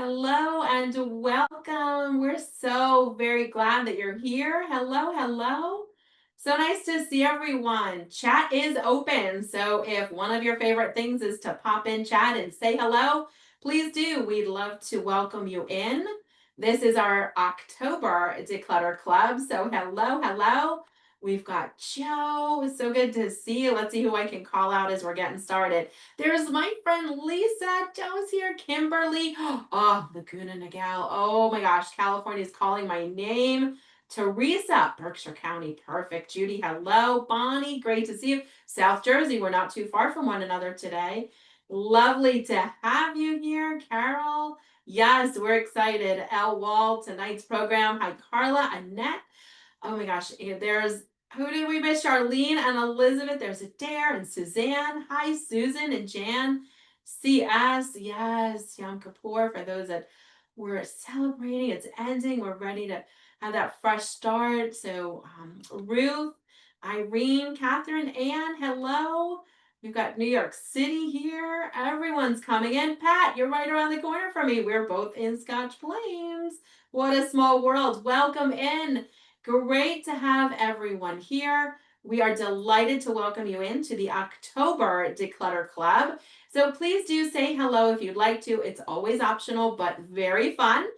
Hello and welcome. We're so very glad that you're here. Hello, hello. So nice to see everyone. Chat is open. So if one of your favorite things is to pop in chat and say hello, please do. We'd love to welcome you in. This is our October Declutter Club. So hello, hello. We've got Joe. It's so good to see you. Let's see who I can call out as we're getting started. There's my friend Lisa. Joe's here. Kimberly. Oh, Laguna Niguel. Oh my gosh. California is calling my name. Teresa, Berkshire County. Perfect. Judy, hello. Bonnie, great to see you. South Jersey. We're not too far from one another today. Lovely to have you here, Carol. Yes, we're excited. El Wall, tonight's program. Hi, Carla, Annette. Oh my gosh, there's who did we miss? Charlene and Elizabeth. There's Adair and Suzanne. Hi, Susan and Jan. CS, yes, Yom Kippur for those that were celebrating. It's ending. We're ready to have that fresh start. So, Ruth, Irene, Catherine, Ann, hello. We've got New York City here. Everyone's coming in. Pat, you're right around the corner from me. We're both in Scotch Plains. What a small world. Welcome in. Great to have everyone here. We are delighted to welcome you into the October Declutter Club. So please do say hello if you'd like to. It's always optional, but very fun.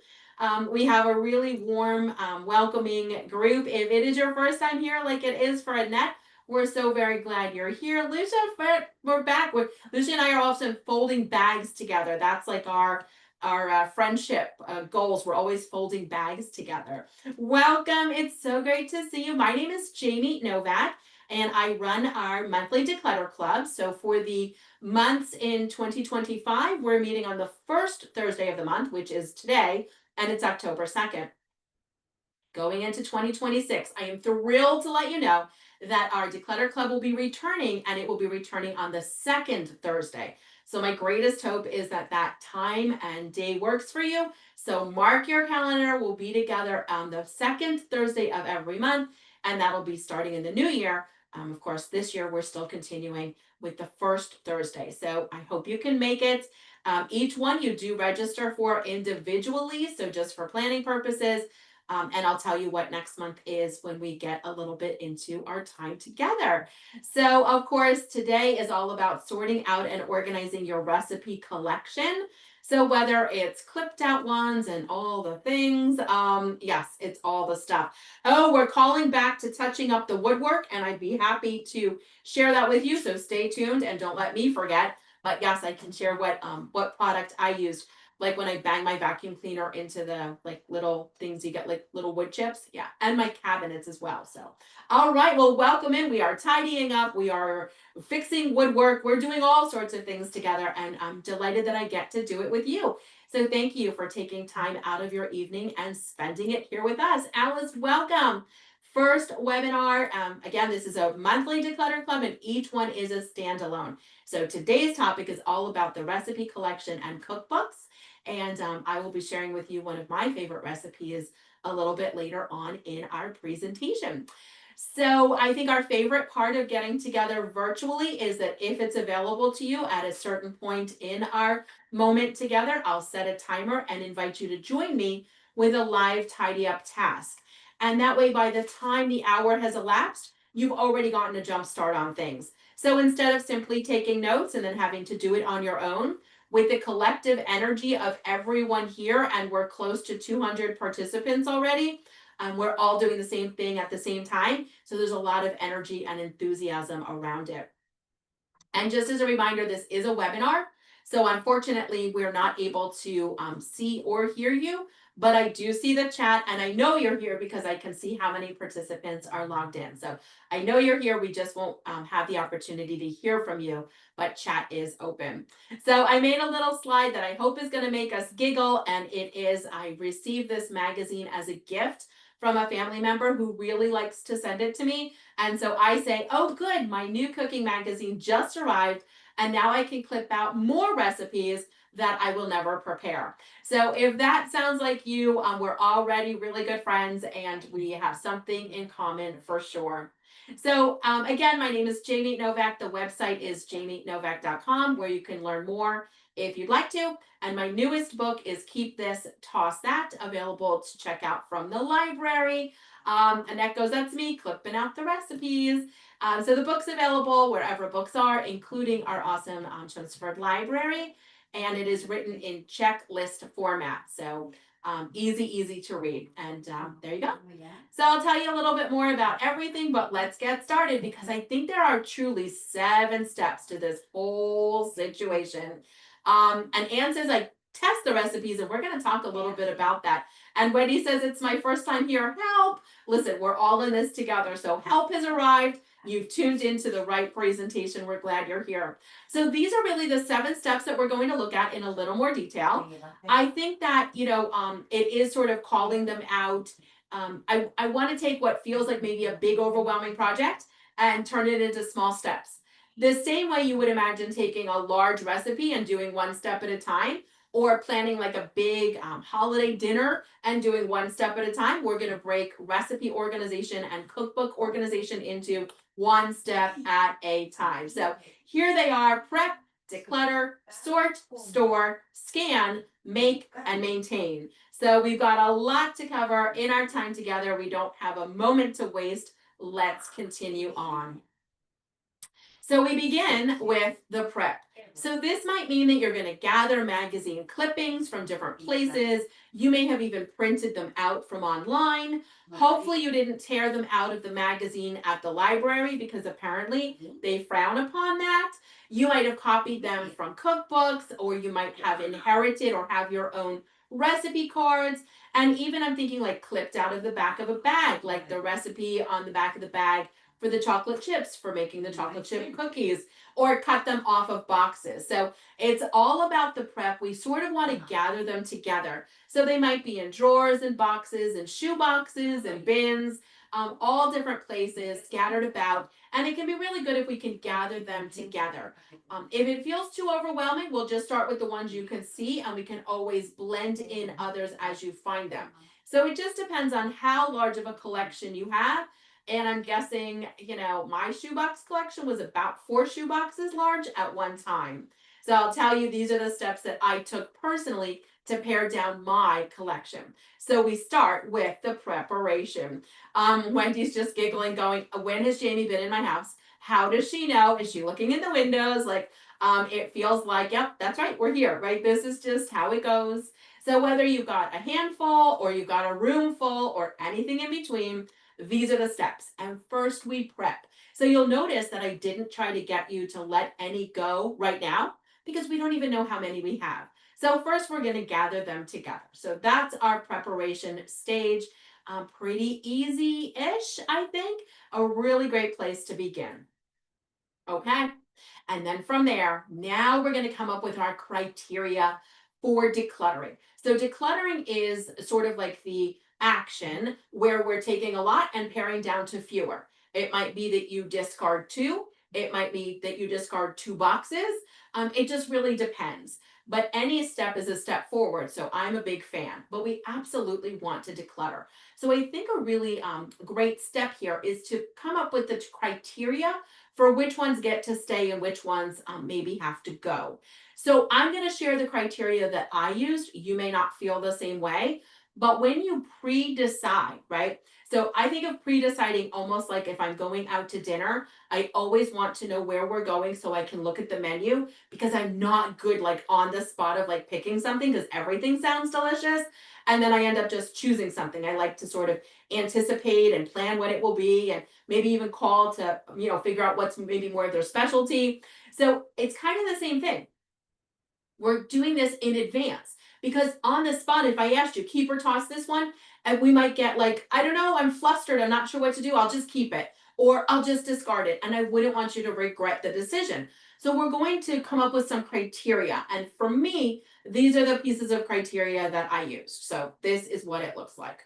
We have a really warm, welcoming group. If it is your first time here, like it is for Annette, we're so very glad you're here. Lucia, we're back. Lucia and I are often folding bags together. That's like our friendship goals. We're always folding bags together. Welcome. It's so great to see you. My name is Jamie Novak, and I run our monthly Declutter Club. So for the months in 2025, we're meeting on the first Thursday of the month, which is today, and it's October 2nd. Going into 2026, I am thrilled to let you know that our Declutter Club will be returning, and it will be returning on the second Thursday. So my greatest hope is that that time and day works for you. So mark your calendar. We'll be together on the second Thursday of every month, and that'll be starting in the new year. Of course, this year we're still continuing with the first Thursday. So I hope you can make it. Each one you do register for individually. So just for planning purposes. And I'll tell you what next month is when we get a little bit into our time together. So, of course, today is all about sorting out and organizing your recipe collection. So, whether it's clipped out ones and all the things, yes, it's all the stuff. Oh, we're calling back to touching up the woodwork, and I'd be happy to share that with you. So, stay tuned and don't let me forget. But yes, I can share what product I used, like when I bang my vacuum cleaner into the like little things you get, like little wood chips. Yeah. And my cabinets as well. So, all right. Well, welcome in. We are tidying up. We are fixing woodwork. We're doing all sorts of things together. And I'm delighted that I get to do it with you. So thank you for taking time out of your evening and spending it here with us. Alice, welcome. First webinar. Again, this is a monthly Declutter Club, and each one is a standalone. So today's topic is all about the recipe collection and cookbooks. And I will be sharing with you one of my favorite recipes a little bit later on in our presentation. So I think our favorite part of getting together virtually is that if it's available to you at a certain point in our moment together, I'll set a timer and invite you to join me with a live tidy up task. And that way, by the time the hour has elapsed, you've already gotten a jump start on things. So instead of simply taking notes and then having to do it on your own, with the collective energy of everyone here, and we're close to 200 participants already, we're all doing the same thing at the same time. So there's a lot of energy and enthusiasm around it. And just as a reminder, this is a webinar. So unfortunately, we're not able to see or hear you, but I do see the chat, and I know you're here because I can see how many participants are logged in. So I know you're here. We just won't have the opportunity to hear from you, but chat is open. So I made a little slide that I hope is going to make us giggle, and it is, I received this magazine as a gift from a family member who really likes to send it to me. And so I say, oh, good, my new cooking magazine just arrived, and now I can clip out more recipes that I will never prepare. So if that sounds like you, we're already really good friends, and we have something in common for sure. So again, my name is Jamie Novak. The website is jamienovak.com, where you can learn more if you'd like to. And my newest book is Keep This, Toss That, available to check out from the library. And that's me clipping out the recipes. So the book's available wherever books are, including our awesome Chelmsford library. And it is written in checklist format. So easy to read. And there you go. So I'll tell you a little bit more about everything, but let's get started because I think there are truly 7 steps to this whole situation. And Anne says I test the recipes, and we're going to talk a little bit about that. And Wendy says it's my first time here. Help! Listen, we're all in this together. So help has arrived. You've tuned into the right presentation. We're glad you're here. So these are really the 7 steps that we're going to look at in a little more detail. I think that, it is sort of calling them out. I want to take what feels like maybe a big overwhelming project and turn it into small steps. The same way you would imagine taking a large recipe and doing 1 step at a time, or planning like a big holiday dinner and doing 1 step at a time. We're going to break recipe organization and cookbook organization into 1 step at a time. So here they are: prep, declutter, sort, store, scan, make, and maintain. So we've got a lot to cover in our time together. We don't have a moment to waste. Let's continue on. So we begin with the prep. So this might mean that you're going to gather magazine clippings from different places. You may have even printed them out from online. Hopefully you didn't tear them out of the magazine at the library because apparently they frown upon that. You might have copied them from cookbooks, or you might have inherited or have your own recipe cards. And even I'm thinking like clipped out of the back of a bag, like the recipe on the back of the bag for the chocolate chips for making the chocolate chip cookies, or cut them off of boxes. So it's all about the prep. We sort of want to gather them together. So they might be in drawers and boxes and shoe boxes and bins, all different places scattered about. And it can be really good if we can gather them together. If it feels too overwhelming, we'll just start with the ones you can see, and we can always blend in others as you find them. So it just depends on how large of a collection you have. And I'm guessing, my shoebox collection was about 4 shoeboxes large at one time. So I'll tell you, these are the steps that I took personally to pare down my collection. So we start with the preparation. Wendy's just giggling, going, when has Jamie been in my house? How does she know? Is she looking in the windows? It feels like, yep, that's right, we're here, right? This is just how it goes. So whether you've got a handful or you've got a room full or anything in between, these are the steps. And first we prep. So you'll notice that I didn't try to get you to let any go right now because we don't even know how many we have. So first we're going to gather them together. So that's our preparation stage. Pretty easy-ish, I think. A really great place to begin. Okay. And then from there, now we're going to come up with our criteria for decluttering. So decluttering is sort of like the action where we're taking a lot and paring down to fewer. It might be that you discard 2. It might be that you discard 2 boxes. It just really depends. But any step is a step forward. So I'm a big fan, but we absolutely want to declutter. So I think a really great step here is to come up with the criteria for which ones get to stay and which ones maybe have to go. So I'm going to share the criteria that I used. You may not feel the same way, but when you pre-decide, right? So I think of pre-deciding almost like if I'm going out to dinner, I always want to know where we're going so I can look at the menu, because I'm not good like on the spot of like picking something because everything sounds delicious. And then I end up just choosing something. I like to sort of anticipate and plan what it will be, and maybe even call to, figure out what's maybe more of their specialty. So it's kind of the same thing. We're doing this in advance because on the spot, if I asked you, keep or toss this one, and we might get like, I don't know, I'm flustered, I'm not sure what to do, I'll just keep it, or I'll just discard it. And I wouldn't want you to regret the decision. So we're going to come up with some criteria. And for me, these are the pieces of criteria that I used. So this is what it looks like.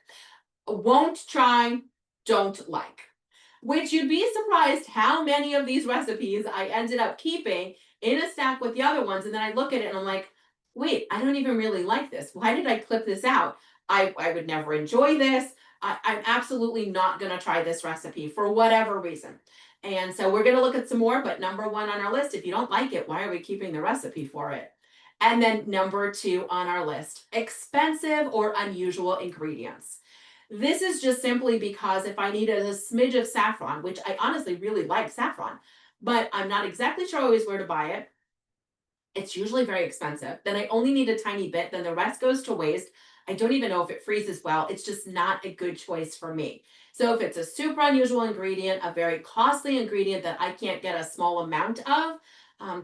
Won't try, don't like. Which you'd be surprised how many of these recipes I ended up keeping in a stack with the other ones. And then I look at it and I'm like, wait, I don't even really like this. Why did I clip this out? I would never enjoy this. I'm absolutely not going to try this recipe for whatever reason. And so we're going to look at some more, but number one on our list, if you don't like it, why are we keeping the recipe for it? And then number two on our list, expensive or unusual ingredients. This is just simply because if I needed a smidge of saffron, which I honestly really like saffron, but I'm not exactly sure always where to buy it, it's usually very expensive. Then I only need a tiny bit, then the rest goes to waste. I don't even know if it freezes well. It's just not a good choice for me. So if it's a super unusual ingredient, a very costly ingredient that I can't get a small amount of,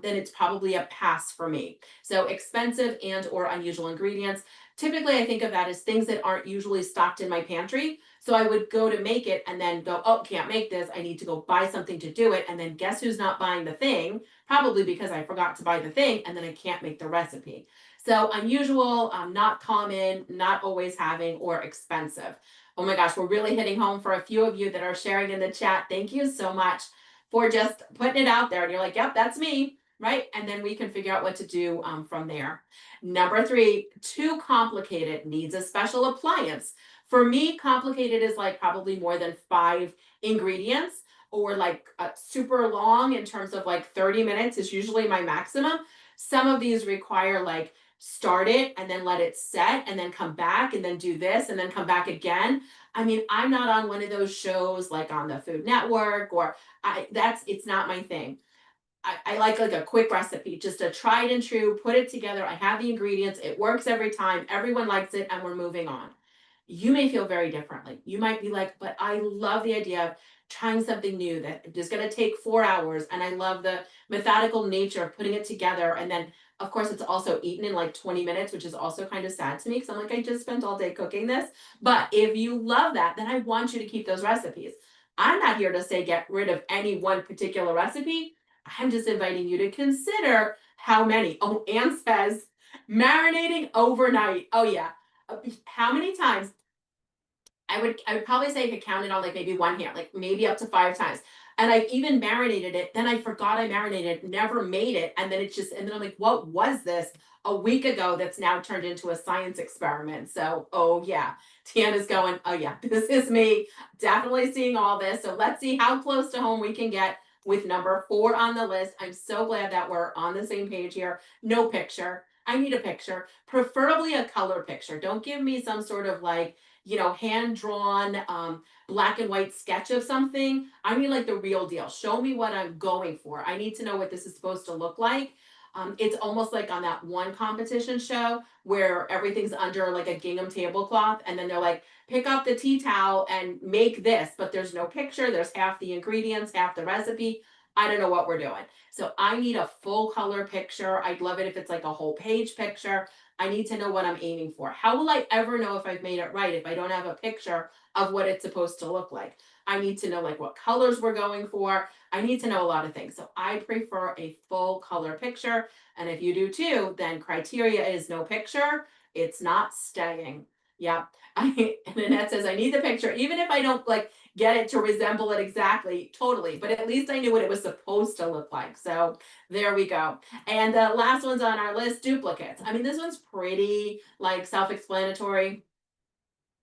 then it's probably a pass for me. So expensive and or unusual ingredients. Typically, I think of that as things that aren't usually stocked in my pantry. So I would go to make it and then go, oh, can't make this. I need to go buy something to do it. And then guess who's not buying the thing? Probably because I forgot to buy the thing and then I can't make the recipe. So unusual, not common, not always having, or expensive. Oh my gosh, we're really hitting home for a few of you that are sharing in the chat. Thank you so much for just putting it out there. And you're like, yep, that's me, right? And then we can figure out what to do from there. Number three, too complicated, needs a special appliance. For me, complicated is like probably more than 5 ingredients, or like super long in terms of like 30 minutes is usually my maximum. Some of these require like start it and then let it set and then come back and then do this and then come back again. I mean, I'm not on one of those shows like on the Food Network, or it's not my thing. I like a quick recipe, just a tried and true, put it together. I have the ingredients, it works every time, everyone likes it, and we're moving on. You may feel very differently. You might be like, but I love the idea of trying something new that is going to take 4 hours. And I love the methodical nature of putting it together. And then, of course, it's also eaten in like 20 minutes, which is also kind of sad to me because I'm like, I just spent all day cooking this. But if you love that, then I want you to keep those recipes. I'm not here to say get rid of any one particular recipe. I'm just inviting you to consider how many. Oh, Anne says marinating overnight. Oh, yeah. How many times? I would probably say I could count it on like maybe one hand, like maybe up to 5 times. And I've even marinated it. Then I forgot I marinated, never made it. And then it's just, and then I'm like, what was this a week ago that's now turned into a science experiment? So, oh yeah. Tiana's going, oh yeah, this is me. Definitely seeing all this. So let's see how close to home we can get with number 4 on the list. I'm so glad that we're on the same page here. No picture. I need a picture, preferably a color picture. Don't give me some sort of like, hand drawn black and white sketch of something. I need like the real deal. Show me what I'm going for. I need to know what this is supposed to look like. It's almost like on that one competition show where everything's under like a gingham tablecloth, and then they're like, pick up the tea towel and make this, but there's no picture. There's half the ingredients, half the recipe. I don't know what we're doing. So I need a full color picture. I'd love it if it's like a whole page picture. I need to know what I'm aiming for. How will I ever know if I've made it right if I don't have a picture of what it's supposed to look like? I need to know like what colors we're going for. I need to know a lot of things. So I prefer a full color picture. And if you do too, then criteria is no picture. It's not staying. Yeah. And Annette says, I need the picture, even if I don't like get it to resemble it exactly, totally. But at least I knew what it was supposed to look like. So there we go. And the last one's on our list, duplicates. I mean, this one's pretty like self-explanatory.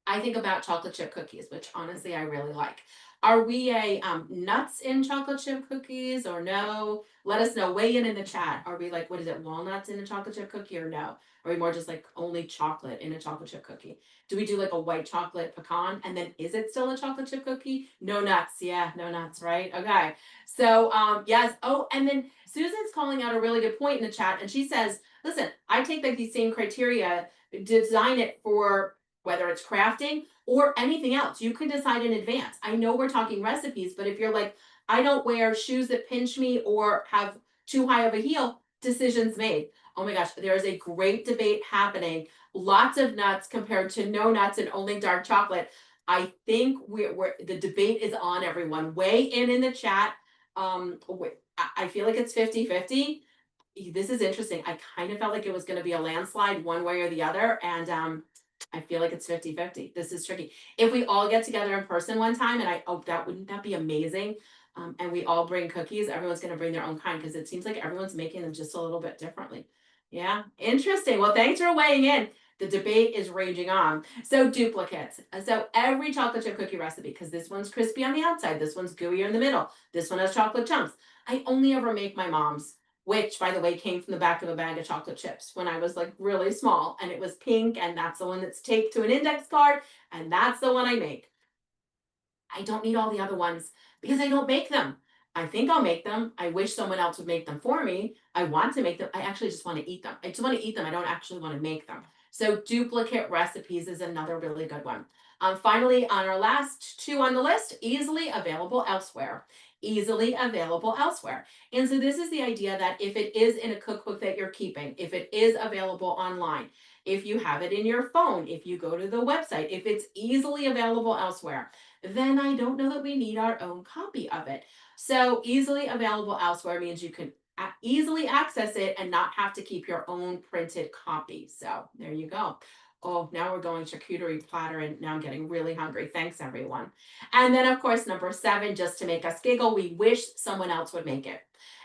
I think about chocolate chip cookies, which honestly I really like. Are we a nuts in chocolate chip cookies or no? Let us know. Weigh in the chat. Are we like, what is it, walnuts in a chocolate chip cookie or no? Are we more just like only chocolate in a chocolate chip cookie? Do we do like a white chocolate pecan? And then is it still a chocolate chip cookie? No nuts. Yeah, no nuts, right? Okay. So yes. Oh, and then Susan's calling out a really good point in the chat. And she says, listen, I take like these same criteria, design it for whether it's crafting or anything else. You can decide in advance. I know we're talking recipes, but if you're like, I don't wear shoes that pinch me or have too high of a heel, decisions made. Oh my gosh, there is a great debate happening. Lots of nuts compared to no nuts and only dark chocolate. I think we're the debate is on, everyone. Weigh in the chat. I feel like it's 50-50. This is interesting. I kind of felt like it was going to be a landslide one way or the other. And I feel like it's 50-50. This is tricky. If we all get together in person one time, and wouldn't that be amazing? And we all bring cookies, everyone's going to bring their own kind because it seems like everyone's making them just a little bit differently. Yeah, interesting. Well, thanks for weighing in. The debate is raging on. So duplicates. So every chocolate chip cookie recipe, because this one's crispy on the outside, this one's gooey in the middle, this one has chocolate chunks. I only ever make my mom's, which by the way came from the back of a bag of chocolate chips when I was like really small, and it was pink, and that's the one that's taped to an index card, and that's the one I make. I don't need all the other ones because I don't make them. I think I'll make them. I wish someone else would make them for me. I want to make them. I actually just want to eat them. I just want to eat them. I don't actually want to make them. So duplicate recipes is another really good one. Finally, on our last two on the list, easily available elsewhere. Easily available elsewhere. And so this is the idea that if it is in a cookbook that you're keeping, if it is available online, if you have it in your phone, if you go to the website, if it's easily available elsewhere, then I don't know that we need our own copy of it. So easily available elsewhere means you can easily access it and not have to keep your own printed copy. So there you go. Oh, now we're going charcuterie platter, and now I'm getting really hungry. Thanks, everyone. And then, of course, number 7, just to make us giggle, we wish someone else would make it.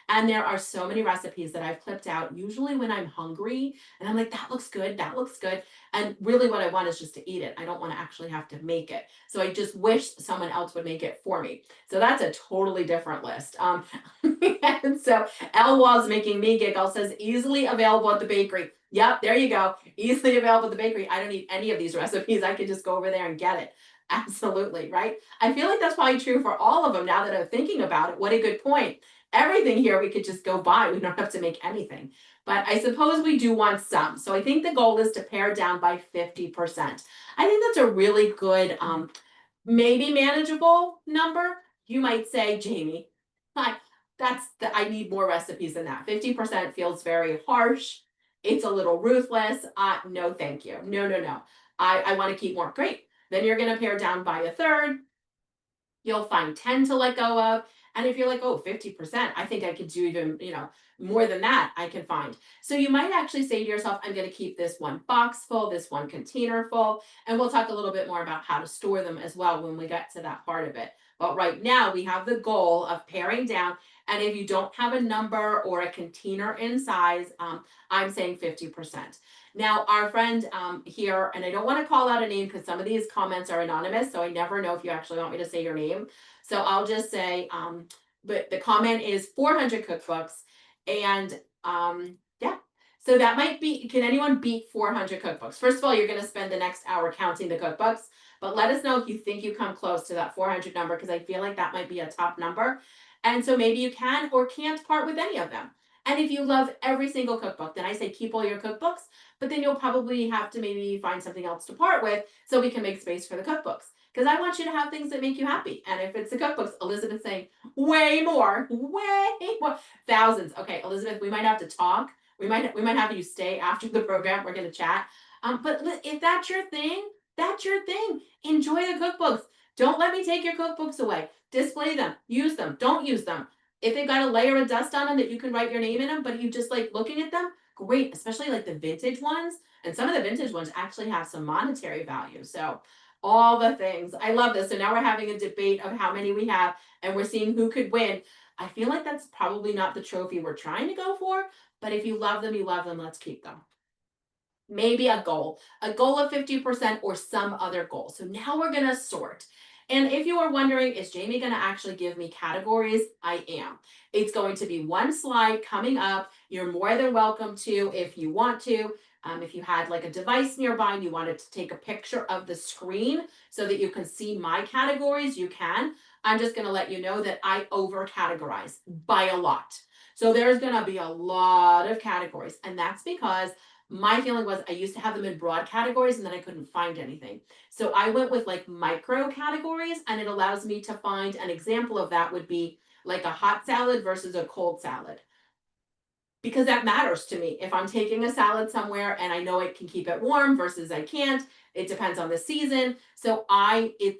And there are so many recipes that I've clipped out, usually when I'm hungry, and I'm like, that looks good, that looks good. And really what I want is just to eat it. I don't want to actually have to make it. So I just wish someone else would make it for me. So that's a totally different list. And so L Wall's making me giggle, says easily available at the bakery. Yep, there you go. Easily available at the bakery. I don't need any of these recipes. I can just go over there and get it. Absolutely, right? I feel like that's probably true for all of them now that I'm thinking about it. What a good point. Everything here we could just go buy. We don't have to make anything. But I suppose we do want some. So I think the goal is to pare down by 50%. I think that's a really good, maybe manageable number. You might say, Jamie, I, I need more recipes than that. 50% feels very harsh. It's a little ruthless. No, thank you. No, no, no. I want to keep more. Great. Then you're going to pare down by a third. You'll find 10 to let go of. And if you're like, oh, 50%, I think I could do even, more than that I can find. So you might actually say to yourself, I'm going to keep this one box full, this one container full. And we'll talk a little bit more about how to store them as well when we get to that part of it. But right now we have the goal of paring down. And if you don't have a number or a container in size, I'm saying 50%. Now, our friend here, and I don't want to call out a name because some of these comments are anonymous, so I never know if you actually want me to say your name. So I'll just say, but the comment is 400 cookbooks. And yeah, so that might be, can anyone beat 400 cookbooks? First of all, you're going to spend the next hour counting the cookbooks, but let us know if you think you come close to that 400 number, because I feel like that might be a top number. And so maybe you can or can't part with any of them. And if you love every single cookbook, then I say keep all your cookbooks, but then you'll probably have to maybe find something else to part with so we can make space for the cookbooks. Because I want you to have things that make you happy. And if it's the cookbooks, Elizabeth's saying way more, thousands. Okay, Elizabeth, we might have to talk. We might have you stay after the program. We're going to chat. But if that's your thing, that's your thing. Enjoy the cookbooks. Don't let me take your cookbooks away. Display them, use them, don't use them. If they've got a layer of dust on them that you can write your name in them, but you just like looking at them, great, especially like the vintage ones. And some of the vintage ones actually have some monetary value. So all the things. I love this. So now we're having a debate of how many we have, and we're seeing who could win. I feel like that's probably not the trophy we're trying to go for, but if you love them, let's keep them. Maybe a goal of 50% or some other goal. So now we're going to sort. And if you are wondering, is Jamie going to actually give me categories? I am. It's going to be one slide coming up. You're more than welcome to, if you want to. If you had like a device nearby and you wanted to take a picture of the screen so that you can see my categories, you can. I'm just going to let you know that I over categorize by a lot. So there's going to be a lot of categories. And that's because my feeling was I used to have them in broad categories and then I couldn't find anything. So I went with like micro categories, and it allows me to find an example of that would be like a hot salad versus a cold salad. Because that matters to me. If I'm taking a salad somewhere and I know it can keep it warm versus I can't, it depends on the season. So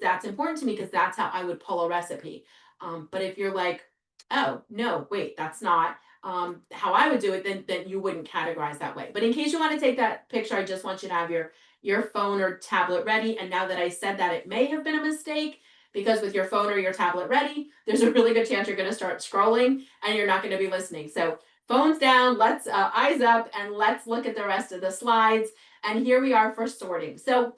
that's important to me because that's how I would pull a recipe. But if you're like, oh, no, wait, that's not how I would do it, then you wouldn't categorize that way. But in case you want to take that picture, I just want you to have your phone or tablet ready. And now that I said that, it may have been a mistake, because with your phone or your tablet ready, there's a really good chance you're going to start scrolling and you're not going to be listening. So phones down, let's eyes up, and let's look at the rest of the slides. And here we are for sorting. So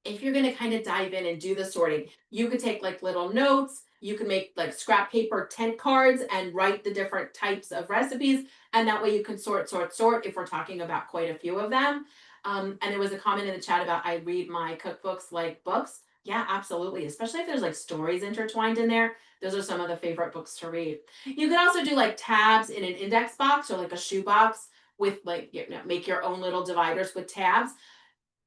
if you're going to kind of dive in and do the sorting, you could take like little notes. You can make like scrap paper tent cards and write the different types of recipes. And that way you can sort if we're talking about quite a few of them. And there was a comment in the chat about I read my cookbooks like books. Yeah, absolutely. Especially if there's like stories intertwined in there. Those are some of the favorite books to read. You can also do like tabs in an index box or like a shoe box with like, make your own little dividers with tabs.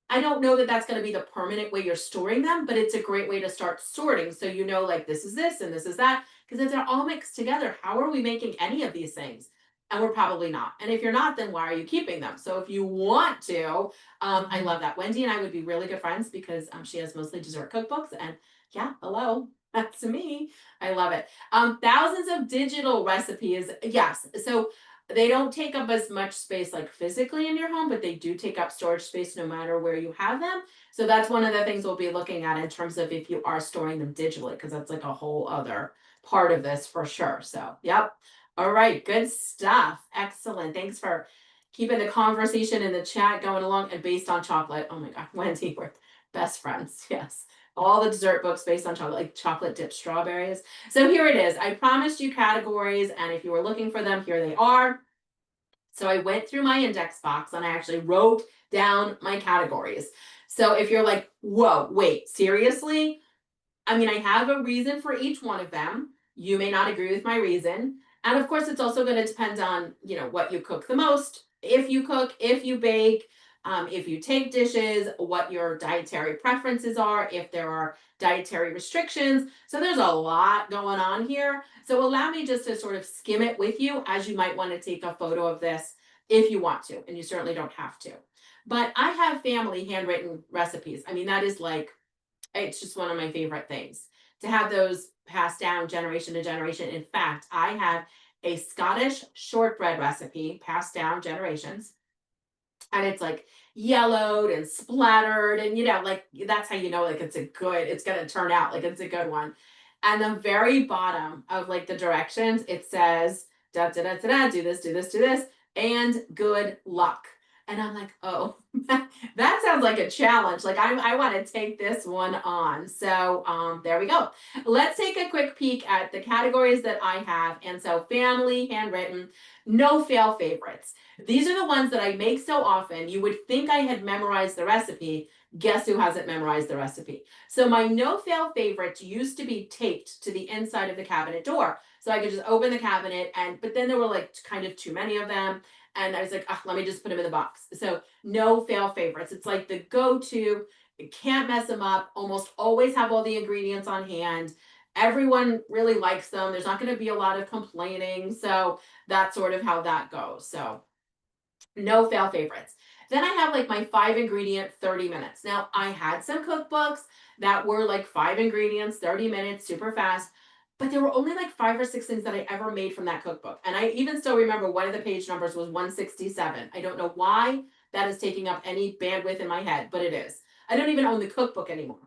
I don't know that that's going to be the permanent way you're storing them, but it's a great way to start sorting. So you know, like this is this and this is that. Because if they're all mixed together, how are we making any of these things? And we're probably not. And if you're not, then why are you keeping them? So if you want to, I love that. Wendy and I would be really good friends because she has mostly dessert cookbooks. And yeah, hello, that's me. I love it. Thousands of digital recipes. Yes. So they don't take up as much space like physically in your home, but they do take up storage space no matter where you have them. So that's one of the things we'll be looking at in terms of if you are storing them digitally, because that's like a whole other part of this for sure. So, yep. All right, good stuff. Excellent. Thanks for keeping the conversation in the chat going along and based on chocolate. Oh my God, Wendy, we're best friends. Yes. All the dessert books based on chocolate, like chocolate dipped strawberries. So here it is. I promised you categories, and if you were looking for them, here they are. So I went through my index box and I actually wrote down my categories. So if you're like, whoa, wait, seriously? I mean, I have a reason for each one of them. You may not agree with my reason. And of course, it's also going to depend on, what you cook the most, if you cook, if you bake, if you take dishes, what your dietary preferences are, if there are dietary restrictions. So there's a lot going on here. So allow me just to sort of skim it with you as you might want to take a photo of this if you want to, and you certainly don't have to. But I have family handwritten recipes. I mean, that is like, it's just one of my favorite things to have those passed down generation to generation. In fact, I have a Scottish shortbread recipe passed down generations, and it's like yellowed and splattered, and like that's how you know like it's going to turn out like it's a good one. And the very bottom of like the directions, it says da da da da da, do this, do this, do this, and good luck. And I'm like, oh, that sounds like a challenge. Like I want to take this one on. So there we go. Let's take a quick peek at the categories that I have. And so family, handwritten, no fail favorites. These are the ones that I make so often. You would think I had memorized the recipe. Guess who hasn't memorized the recipe? So my no fail favorites used to be taped to the inside of the cabinet door. So I could just open the cabinet but then there were like kind of too many of them. And I was like, let me just put them in the box. So no fail favorites. It's like the go-to. You can't mess them up. Almost always have all the ingredients on hand. Everyone really likes them. There's not going to be a lot of complaining. So that's sort of how that goes. So no fail favorites. Then I have like my 5 ingredient 30 minutes. Now I had some cookbooks that were like 5 ingredients, 30 minutes, super fast, but there were only like 5 or 6 things that I ever made from that cookbook. And I even still remember one of the page numbers was 167. I don't know why that is taking up any bandwidth in my head, but it is. I don't even own the cookbook anymore.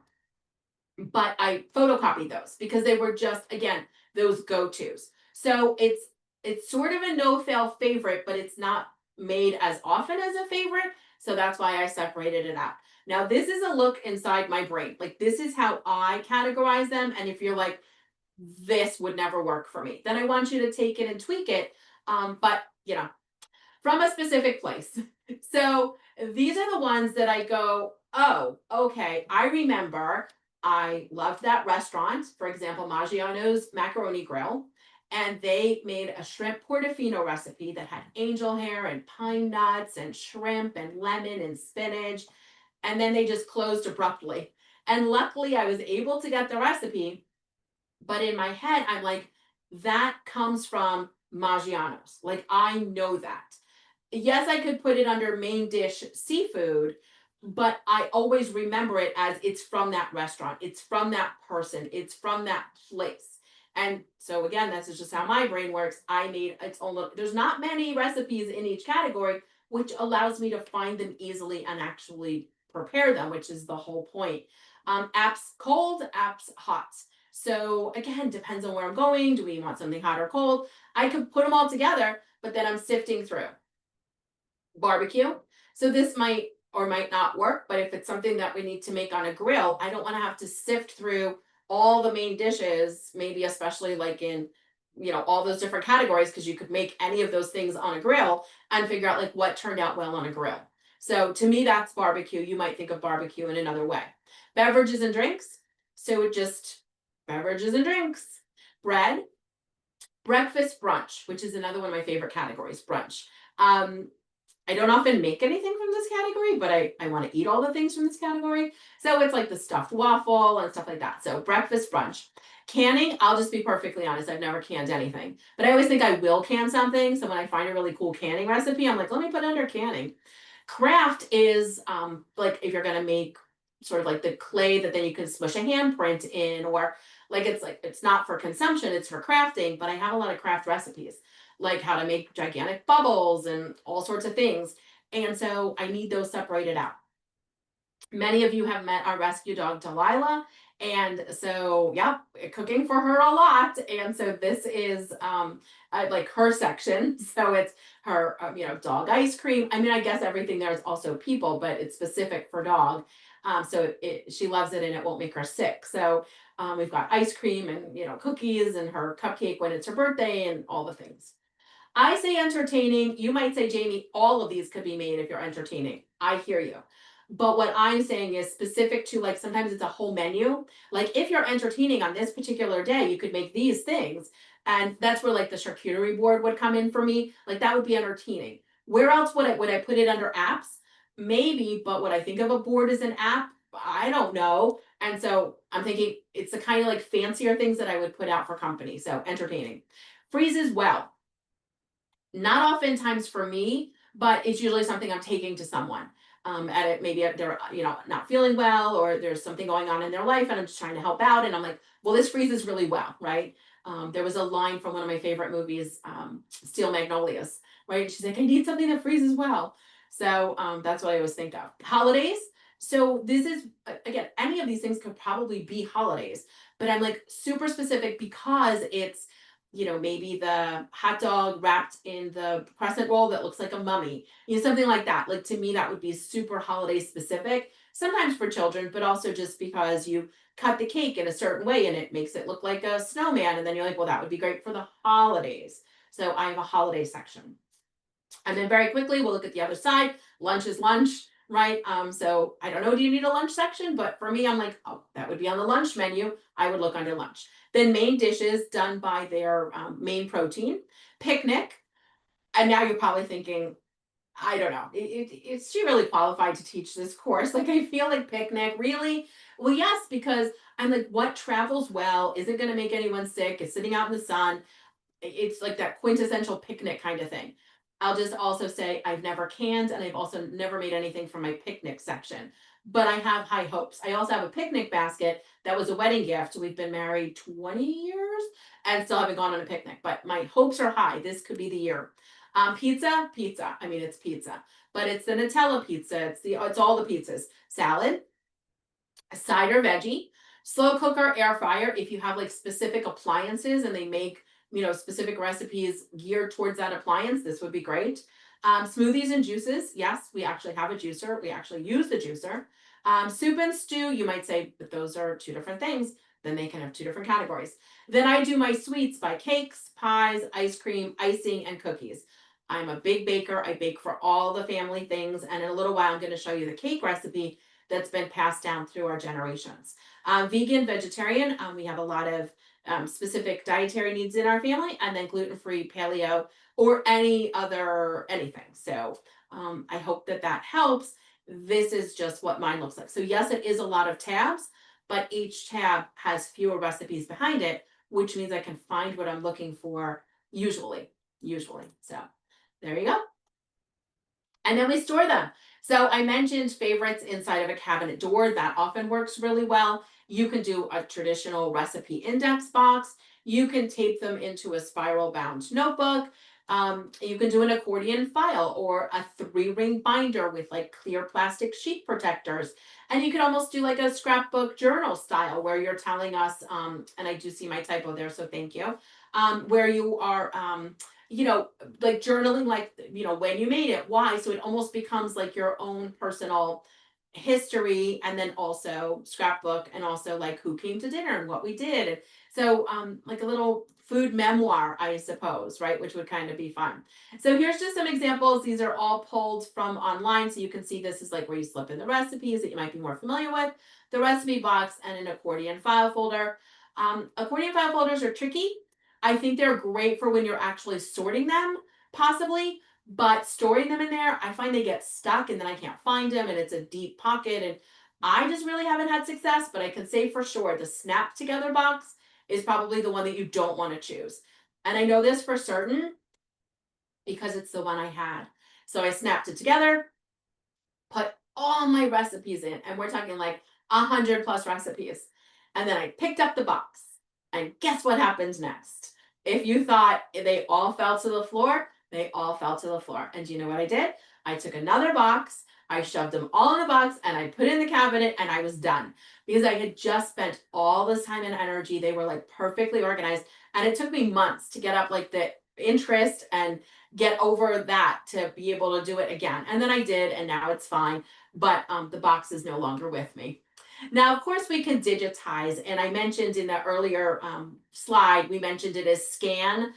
But I photocopied those because they were just, again, those go-tos. So it's sort of a no-fail favorite, but it's not made as often as a favorite. So that's why I separated it out. Now, this is a look inside my brain. Like this is how I categorize them. And if you're like, this would never work for me, then I want you to take it and tweak it. But from a specific place. So these are the ones that I go, oh, okay, I remember I loved that restaurant, for example, Maggiano's Macaroni Grill, and they made a shrimp portofino recipe that had angel hair and pine nuts and shrimp and lemon and spinach, and then they just closed abruptly. And luckily, I was able to get the recipe, but in my head, I'm like, that comes from Maggiano's. Like, I know that. Yes, I could put it under main dish seafood, but I always remember it as it's from that restaurant, it's from that person, it's from that place. And so again, this is just how my brain works. I made its own little, there's not many recipes in each category, which allows me to find them easily and actually prepare them, which is the whole point. Apps cold, apps hot. So again, depends on where I'm going. Do we want something hot or cold? I could put them all together, but then I'm sifting through. Barbecue. So this might or might not work, but if it's something that we need to make on a grill, I don't want to have to sift through all the main dishes, maybe especially like in, all those different categories, because you could make any of those things on a grill and figure out like what turned out well on a grill. So to me, that's barbecue. You might think of barbecue in another way. Beverages and drinks. So it just beverages and drinks. Bread, breakfast, brunch, which is another one of my favorite categories, brunch. Um, I don't often make anything from this category, but I want to eat all the things from this category. So it's like the stuffed waffle and stuff like that. So breakfast, brunch. Canning, I'll just be perfectly honest, I've never canned anything. But I always think I will can something. So when I find a really cool canning recipe, I'm like, let me put it under canning. Craft is like if you're gonna make sort of like the clay that then you can smush a handprint in, or like it's not for consumption, it's for crafting, but I have a lot of craft recipes, like how to make gigantic bubbles and all sorts of things. And so I need those separated out. Many of you have met our rescue dog, Delilah. And so, yeah, cooking for her a lot. And so this is like her section. So it's her, dog ice cream. I mean, I guess everything there is also people, but it's specific for dog. So she loves it and it won't make her sick. So we've got ice cream and, cookies and her cupcake when it's her birthday and all the things. I say entertaining. You might say, Jamie, all of these could be made if you're entertaining. I hear you. But what I'm saying is specific to like sometimes it's a whole menu. Like if you're entertaining on this particular day, you could make these things. And that's where like the charcuterie board would come in for me. Like that would be entertaining. Where else would I put it under apps? Maybe, but would I think of a board as an app? I don't know. And so I'm thinking it's the kind of like fancier things that I would put out for company. So entertaining. Freezes well. Not oftentimes for me, but it's usually something I'm taking to someone. At it, maybe they're not feeling well, or there's something going on in their life, and I'm just trying to help out. And I'm like, well, this freezes really well, right? There was a line from one of my favorite movies, Steel Magnolias, right? She's like, I need something that freezes well. So that's what I always think of. Holidays. So this is again, any of these things could probably be holidays, but I'm like super specific because it's maybe the hot dog wrapped in the crescent roll that looks like a mummy, something like that. Like to me, that would be super holiday specific, sometimes for children, but also just because you cut the cake in a certain way and it makes it look like a snowman. And then you're like, well, that would be great for the holidays. So I have a holiday section. And then very quickly, we'll look at the other side. Lunch is lunch, right? So I don't know, do you need a lunch section? But for me, I'm like, oh, that would be on the lunch menu. I would look under lunch. Then main dishes done by their main protein. Picnic. And now you're probably thinking, I don't know, is she really qualified to teach this course? Like, I feel like picnic, really? Well, yes, because I'm like, what travels well, isn't going to make anyone sick, is sitting out in the sun. It's like that quintessential picnic kind of thing. I'll just also say I've never canned and I've also never made anything from my picnic section, but I have high hopes. I also have a picnic basket that was a wedding gift. We've been married 20 years and still haven't gone on a picnic, but my hopes are high. This could be the year. Pizza. I mean, it's pizza, but it's the Nutella pizza. It's all the pizzas. Salad, cider veggie, slow cooker, air fryer. If you have like specific appliances and they make, specific recipes geared towards that appliance, this would be great. Smoothies and juices. Yes, we actually have a juicer. We actually use the juicer. Soup and stew, you might say, but those are two different things. Then they can have two different categories. Then I do my sweets by cakes, pies, ice cream, icing, and cookies. I'm a big baker. I bake for all the family things. And in a little while, I'm going to show you the cake recipe that's been passed down through our generations. Vegan, vegetarian, we have a lot of specific dietary needs in our family, and then gluten-free, paleo, or anything. So I hope that helps. This is just what mine looks like. So yes, it is a lot of tabs, but each tab has fewer recipes behind it, which means I can find what I'm looking for usually. So there you go. And then we store them. So I mentioned favorites inside of a cabinet door. That often works really well. You can do a traditional recipe index box. You can tape them into a spiral bound notebook. You can do an accordion file or a 3-ring binder with like clear plastic sheet protectors. And you can almost do like a scrapbook journal style where you're telling us, and I do see my typo there, so thank you, where you are like journaling, like, when you made it, why. So it almost becomes like your own personal history, and then also scrapbook, and also like who came to dinner and what we did. And so like a little food memoir, I suppose, right? Which would kind of be fun. So here's just some examples. These are all pulled from online. So you can see this is like where you slip in the recipes that you might be more familiar with, the recipe box, and an accordion file folder. Accordion file folders are tricky. I think they're great for when you're actually sorting them, possibly, but storing them in there, I find they get stuck and then I can't find them and it's a deep pocket. And I just really haven't had success, but I can say for sure the snap together box is probably the one that you don't want to choose. And I know this for certain because it's the one I had. So I snapped it together, put all my recipes in, and we're talking like 100+ recipes. And then I picked up the box. And guess what happens next? If you thought they all fell to the floor, they all fell to the floor. And do you know what I did? I took another box, I shoved them all in a box, and I put it in the cabinet, and I was done. Because I had just spent all this time and energy. They were like perfectly organized. And it took me months to get up like the interest and get over that to be able to do it again. And then I did, and now it's fine. But the box is no longer with me. Now, of course, we can digitize, and I mentioned in the earlier slide, we mentioned it as scan.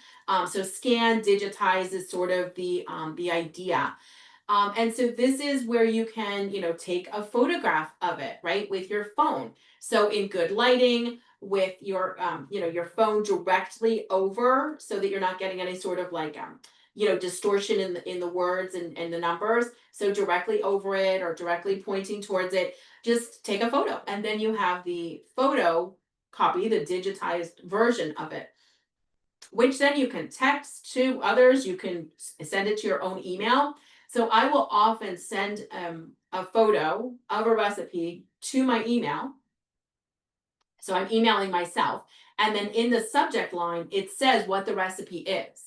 So scan, digitize is sort of the idea. And so this is where you can, take a photograph of it, right, with your phone. So in good lighting, with your, your phone directly over, so that you're not getting any sort of like, distortion in the words and the numbers. So directly over it or directly pointing towards it, just take a photo, and then you have the photo copy, the digitized version of it, which then you can text to others. You can send it to your own email. So I will often send a photo of a recipe to my email. So I'm emailing myself. And then in the subject line, it says what the recipe is.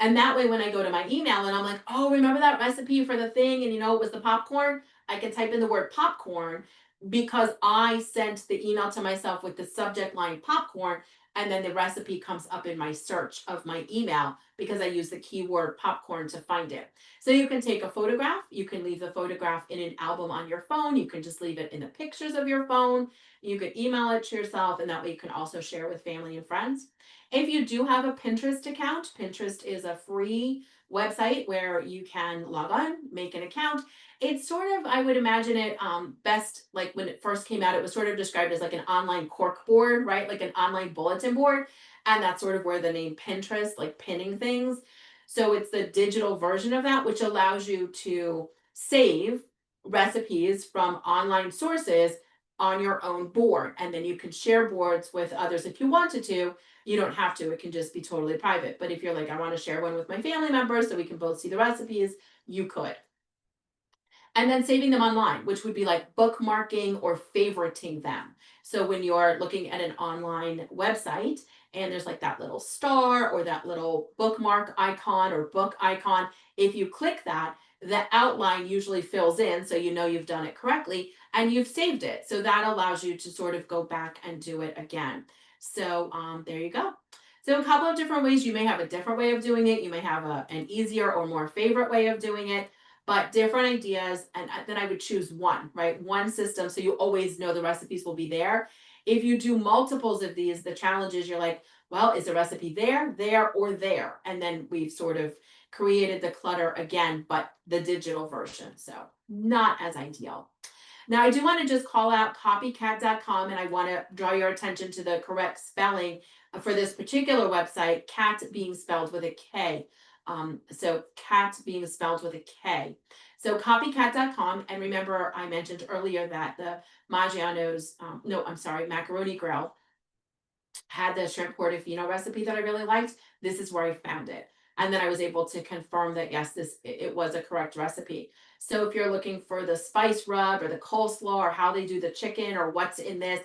And that way, when I go to my email and I'm like, oh, remember that recipe for the thing? And it was the popcorn. I can type in the word popcorn because I sent the email to myself with the subject line popcorn. And then the recipe comes up in my search of my email because I use the keyword popcorn to find it. So you can take a photograph. You can leave the photograph in an album on your phone. You can just leave it in the pictures of your phone. You could email it to yourself, and that way you can also share with family and friends. If you do have a Pinterest account, Pinterest is a free website where you can log on, make an account. It's sort of, I would imagine it best, like when it first came out, it was sort of described as like an online cork board, right? Like an online bulletin board. And that's sort of where the name Pinterest, like pinning things. So it's the digital version of that, which allows you to save recipes from online sources on your own board. And then you can share boards with others if you wanted to. You don't have to, it can just be totally private. But if you're like, I want to share one with my family members so we can both see the recipes, you could. And then saving them online, which would be like bookmarking or favoriting them. So when you're looking at an online website and there's like that little star or that little bookmark icon or book icon, if you click that, the outline usually fills in so you know you've done it correctly and you've saved it. So that allows you to sort of go back and do it again. So there you go. So a couple of different ways. You may have a different way of doing it. You may have an easier or more favorite way of doing it, but different ideas. And then I would choose one, right? One system. So you always know the recipes will be there. If you do multiples of these, the challenge is you're like, well, is the recipe there, there, or there? And then we've sort of created the clutter again, but the digital version. So not as ideal. Now, I do want to just call out copycat.com, and I want to draw your attention to the correct spelling for this particular website, cat being spelled with a K. So cat being spelled with a K. So copycat.com, and remember I mentioned earlier that the Maggiano's, Macaroni Grill had the shrimp portofino recipe that I really liked. This is where I found it. And then I was able to confirm that, yes, it was a correct recipe. So if you're looking for the spice rub or the coleslaw or how they do the chicken or what's in this,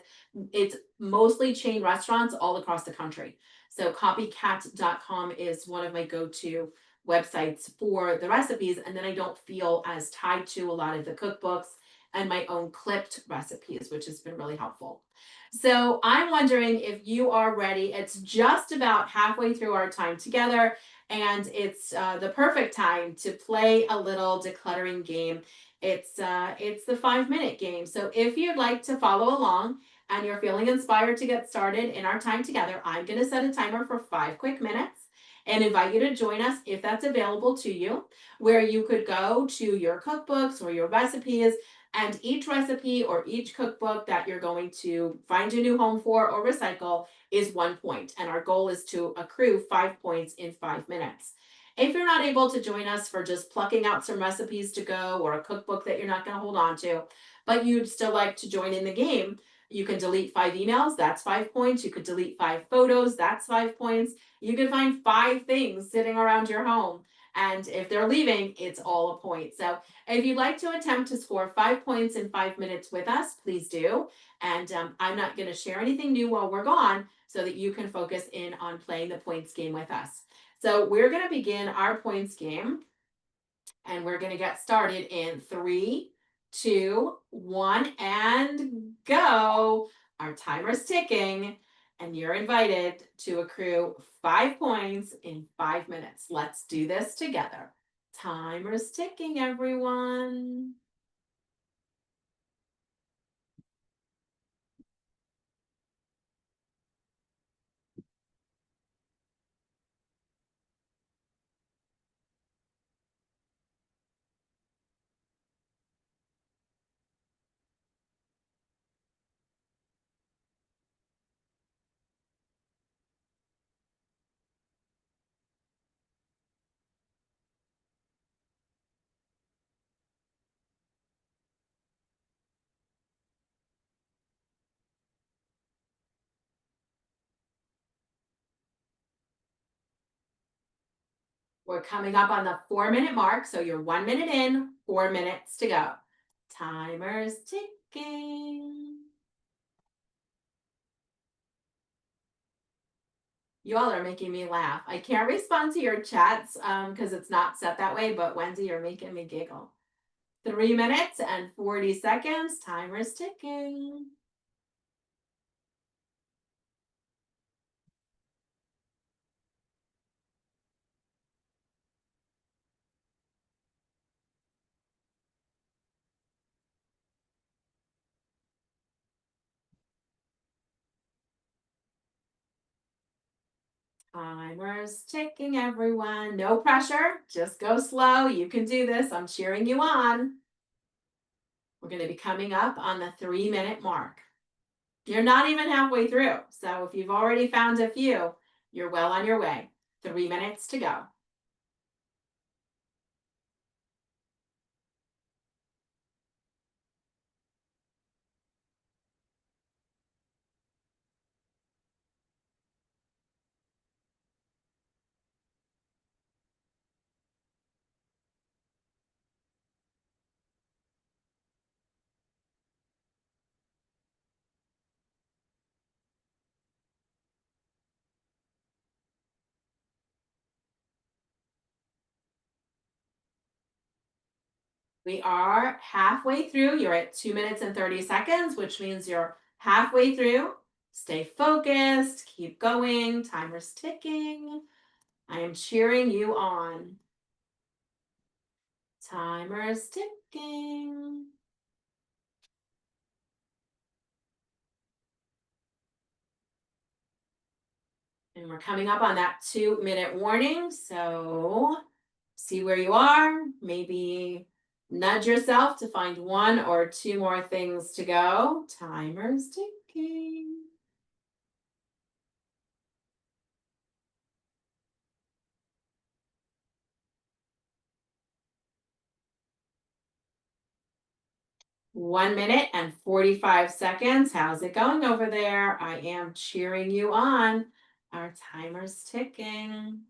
it's mostly chain restaurants all across the country. So copycat.com is one of my go-to websites for the recipes. And then I don't feel as tied to a lot of the cookbooks and my own clipped recipes, which has been really helpful. So I'm wondering if you are ready. It's just about halfway through our time together. and it's the perfect time to play a little decluttering game. It's the 5 minute game. So if you'd like to follow along and you're feeling inspired to get started in our time together, I'm going to set a timer for 5 quick minutes and invite you to join us if that's available to you, where you could go to your cookbooks or your recipes, and each recipe or each cookbook that you're going to find a new home for or recycle is 1 point. And our goal is to accrue 5 points in 5 minutes. If you're not able to join us for just plucking out some recipes to go or a cookbook that you're not going to hold on to, but you'd still like to join in the game, you can delete 5 emails, that's 5 points. You could delete 5 photos, that's 5 points. You could find 5 things sitting around your home. And if they're leaving, it's all a point. So if you'd like to attempt to score 5 points in 5 minutes with us, please do. And I'm not going to share anything new while we're gone so that you can focus in on playing the points game with us. So we're going to begin our points game, and we're going to get started in 3, 2, 1, and go. Our timer's ticking, and you're invited to accrue 5 points in 5 minutes. Let's do this together. Timer's ticking, everyone. We're coming up on the 4 minute mark, so you're 1 minute in, 4 minutes to go. Timer's ticking. You all are making me laugh. I can't respond to your chats because it's not set that way, but Wendy, you're making me giggle. 3 minutes and 40 seconds. Timer's ticking. Timer's ticking, everyone. No pressure. Just go slow. You can do this. I'm cheering you on. We're going to be coming up on the 3 minute mark. You're not even halfway through. So if you've already found a few, you're well on your way. 3 minutes to go. We are halfway through. You're at 2 minutes and 30 seconds, which means you're halfway through. Stay focused. Keep going. Timer's ticking. I am cheering you on. Timer's ticking. And we're coming up on that 2 minute warning. So see where you are. Maybe nudge yourself to find 1 or 2 more things to go. Timer's ticking. One minute and 45 seconds. How's it going over there? I am cheering you on. Our timer's ticking.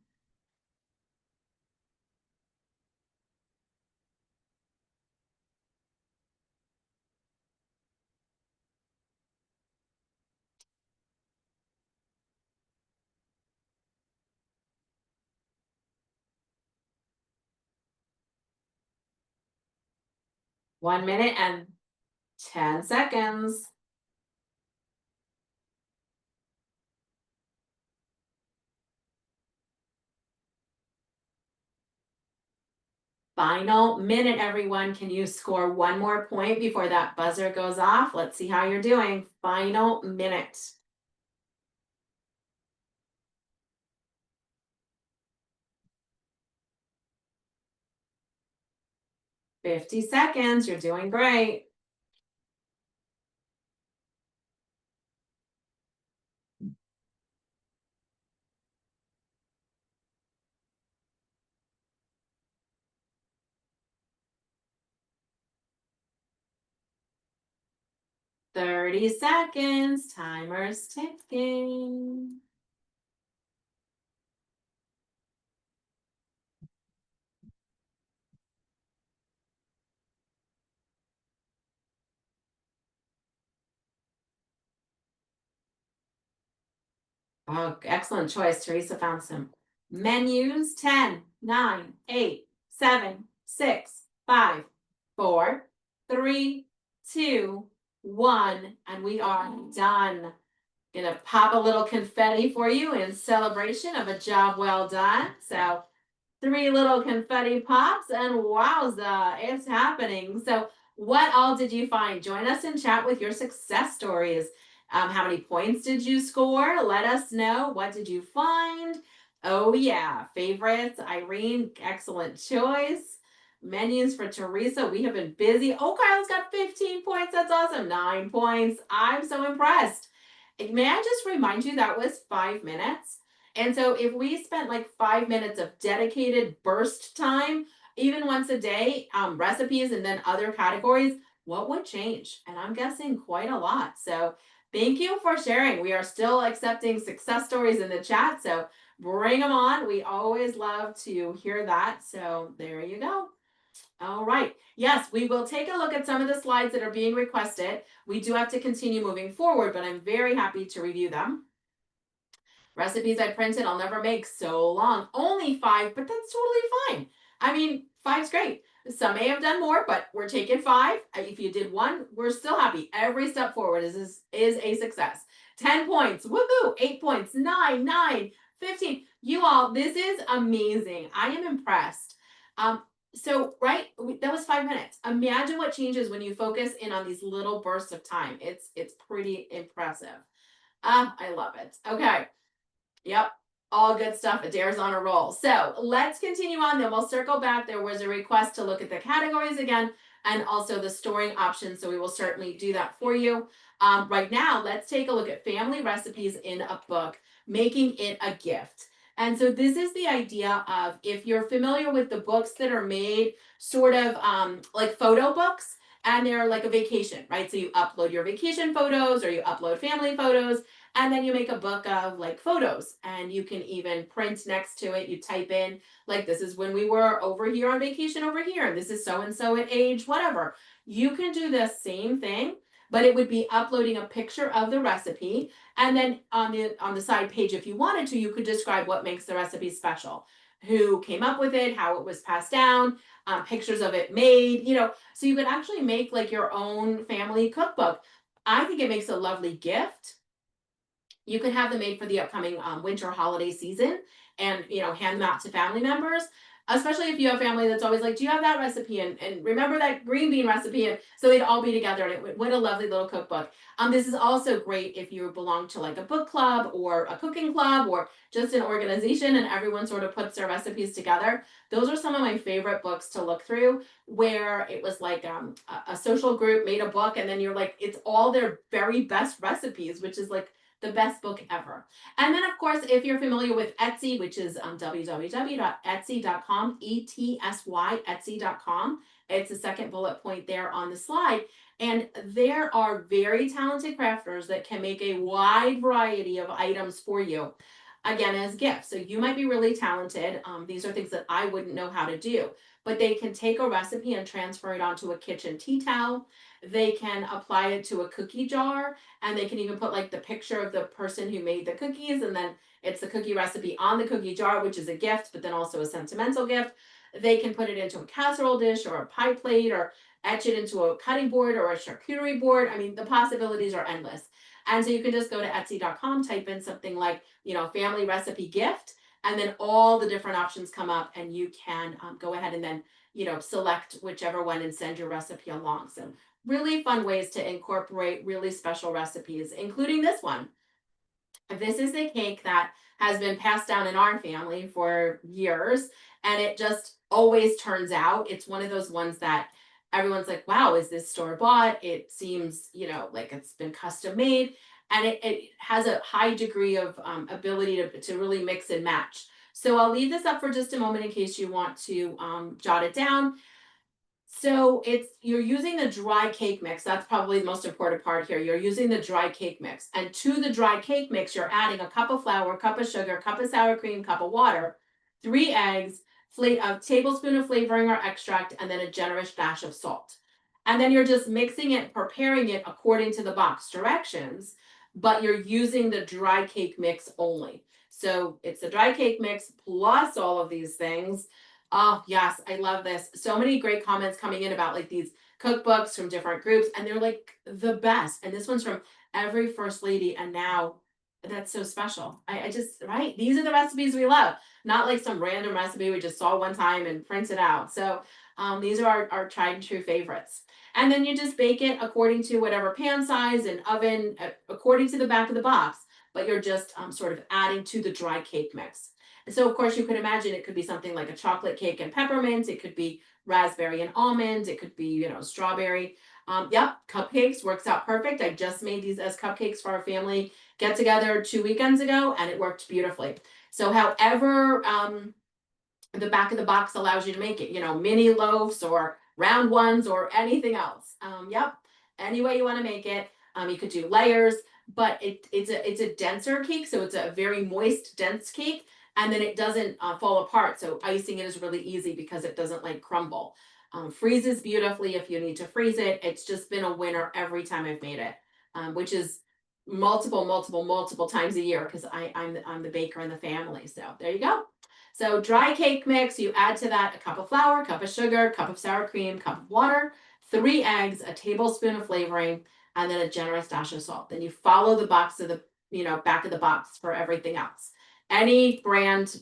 One minute and 10 seconds. Final minute, everyone. Can you score one more point before that buzzer goes off? Let's see how you're doing. Final minute. 50 seconds. You're doing great. 30 seconds. Timer's ticking. Oh, excellent choice. Teresa found some menus. 10, 9, 8, 7, 6, 5, 4, 3, 2, 1. And we are done. Gonna pop a little confetti for you in celebration of a job well done. So 3 little confetti pops, and wowza, it's happening. So, what all did you find? Join us in chat with your success stories. How many points did you score? Let us know. What did you find? Oh, yeah. Favorites, Irene, excellent choice. Menus for Teresa. We have been busy. Oh, Kyle's got 15 points. That's awesome. 9 points. I'm so impressed. May I just remind you that was 5 minutes? And so if we spent like 5 minutes of dedicated burst time, even once a day, recipes and then other categories, what would change? And I'm guessing quite a lot. So thank you for sharing. We are still accepting success stories in the chat. So bring them on. We always love to hear that. So there you go. All right. Yes, we will take a look at some of the slides that are being requested. We do have to continue moving forward, but I'm very happy to review them. Recipes I printed, I'll never make so long. Only 5, but that's totally fine. I mean, 5's great. Some may have done more, but we're taking 5. If you did 1, we're still happy. Every step forward is a success. 10 points. Woohoo! 8 points. 9, 15. You all, this is amazing. I am impressed. So right, that was 5 minutes. Imagine what changes when you focus in on these little bursts of time. It's pretty impressive. I love it. Okay. Yep. All good stuff. Adair's on a roll. So let's continue on. Then we'll circle back. There was a request to look at the categories again and also the storing options. So we will certainly do that for you. Right now, let's take a look at family recipes in a book, making it a gift. And so this is the idea of, if you're familiar with the books that are made sort of like photo books, and they're like a vacation, right? So you upload your vacation photos or you upload family photos, and then you make a book of like photos, and you can even print next to it. You type in, like, this is when we were over here on vacation over here, and this is so and so at age whatever. You can do the same thing, but it would be uploading a picture of the recipe, and then on the side page, if you wanted to, you could describe what makes the recipe special, who came up with it, how it was passed down, pictures of it made, so you could actually make like your own family cookbook. I think it makes a lovely gift. You could have them made for the upcoming winter holiday season, and hand them out to family members, especially if you have family that's always like, do you have that recipe, and remember that green bean recipe, and so they'd all be together, and what a lovely little cookbook. This is also great if you belong to like a book club or a cooking club or just an organization, and everyone sort of puts their recipes together. Those are some of my favorite books to look through, where it was like a social group made a book, and then you're like, it's all their very best recipes, which is like the best book ever. And then, of course, if you're familiar with Etsy, which is www.etsy.com, ETSY, Etsy.com, it's the second bullet point there on the slide. And there are very talented crafters that can make a wide variety of items for you, again, as gifts. So you might be really talented. These are things that I wouldn't know how to do, but they can take a recipe and transfer it onto a kitchen tea towel. They can apply it to a cookie jar, and they can even put like the picture of the person who made the cookies, and then it's the cookie recipe on the cookie jar, which is a gift, but then also a sentimental gift. They can put it into a casserole dish or a pie plate, or etch it into a cutting board or a charcuterie board. I mean, the possibilities are endless. And so you can just go to etsy.com, type in something like, family recipe gift, and then all the different options come up, and you can go ahead and then select whichever one and send your recipe along. So really fun ways to incorporate really special recipes, including this one. This is a cake that has been passed down in our family for years, and it just always turns out. It's one of those ones that everyone's like, wow, is this store bought? It seems, like it's been custom made, and it has a high degree of ability to really mix and match. So I'll leave this up for just a moment in case you want to jot it down. So you're using the dry cake mix. That's probably the most important part here. You're using the dry cake mix. And to the dry cake mix, you're adding a cup of flour, cup of sugar, cup of sour cream, cup of water, 3 eggs, a tablespoon of flavoring or extract, and then a generous dash of salt. And then you're just mixing it, preparing it according to the box directions, but you're using the dry cake mix only. So it's the dry cake mix plus all of these things. Oh, yes, I love this. So many great comments coming in about like these cookbooks from different groups, and they're like the best. And this one's from every first lady, and now that's so special. I just, right? These are the recipes we love, not like some random recipe we just saw one time and printed out. So these are our tried and true favorites. And then you just bake it according to whatever pan size and oven, according to the back of the box, but you're just sort of adding to the dry cake mix. And so, of course, you could imagine it could be something like a chocolate cake and peppermint. It could be raspberry and almond. It could be, strawberry. Yep, cupcakes works out perfect. I just made these as cupcakes for our family get together 2 weekends ago, and it worked beautifully. So, however, the back of the box allows you to make it, mini loaves or round ones or anything else. Yep, any way you want to make it. You could do layers, but it's a denser cake, so it's a very moist, dense cake, and then it doesn't fall apart. So icing it is really easy because it doesn't like crumble. Freezes beautifully if you need to freeze it. It's just been a winner every time I've made it, which is multiple times a year because I'm the baker in the family. So there you go. So dry cake mix, you add to that a cup of flour, cup of sugar, cup of sour cream, cup of water, 3 eggs, a tablespoon of flavoring, and then a generous dash of salt. Then you follow the box of the, back of the box for everything else. Any brand,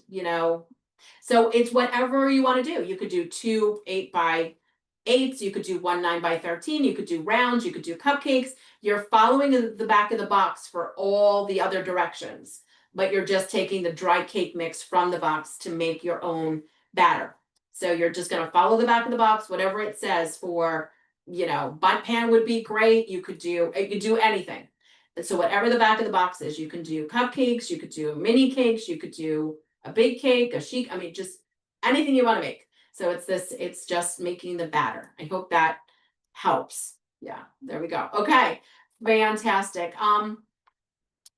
so it's whatever you want to do. You could do 2 8x8s, you could do 1 9x13, you could do rounds, you could do cupcakes. You're following the back of the box for all the other directions, but you're just taking the dry cake mix from the box to make your own batter. So you're just going to follow the back of the box, whatever it says for, bundt pan would be great. You could do anything. And so whatever the back of the box is, you can do cupcakes, you could do mini cakes, you could do a big cake, just anything you want to make. So it's just making the batter. I hope that helps. Yeah, there we go. Okay, fantastic.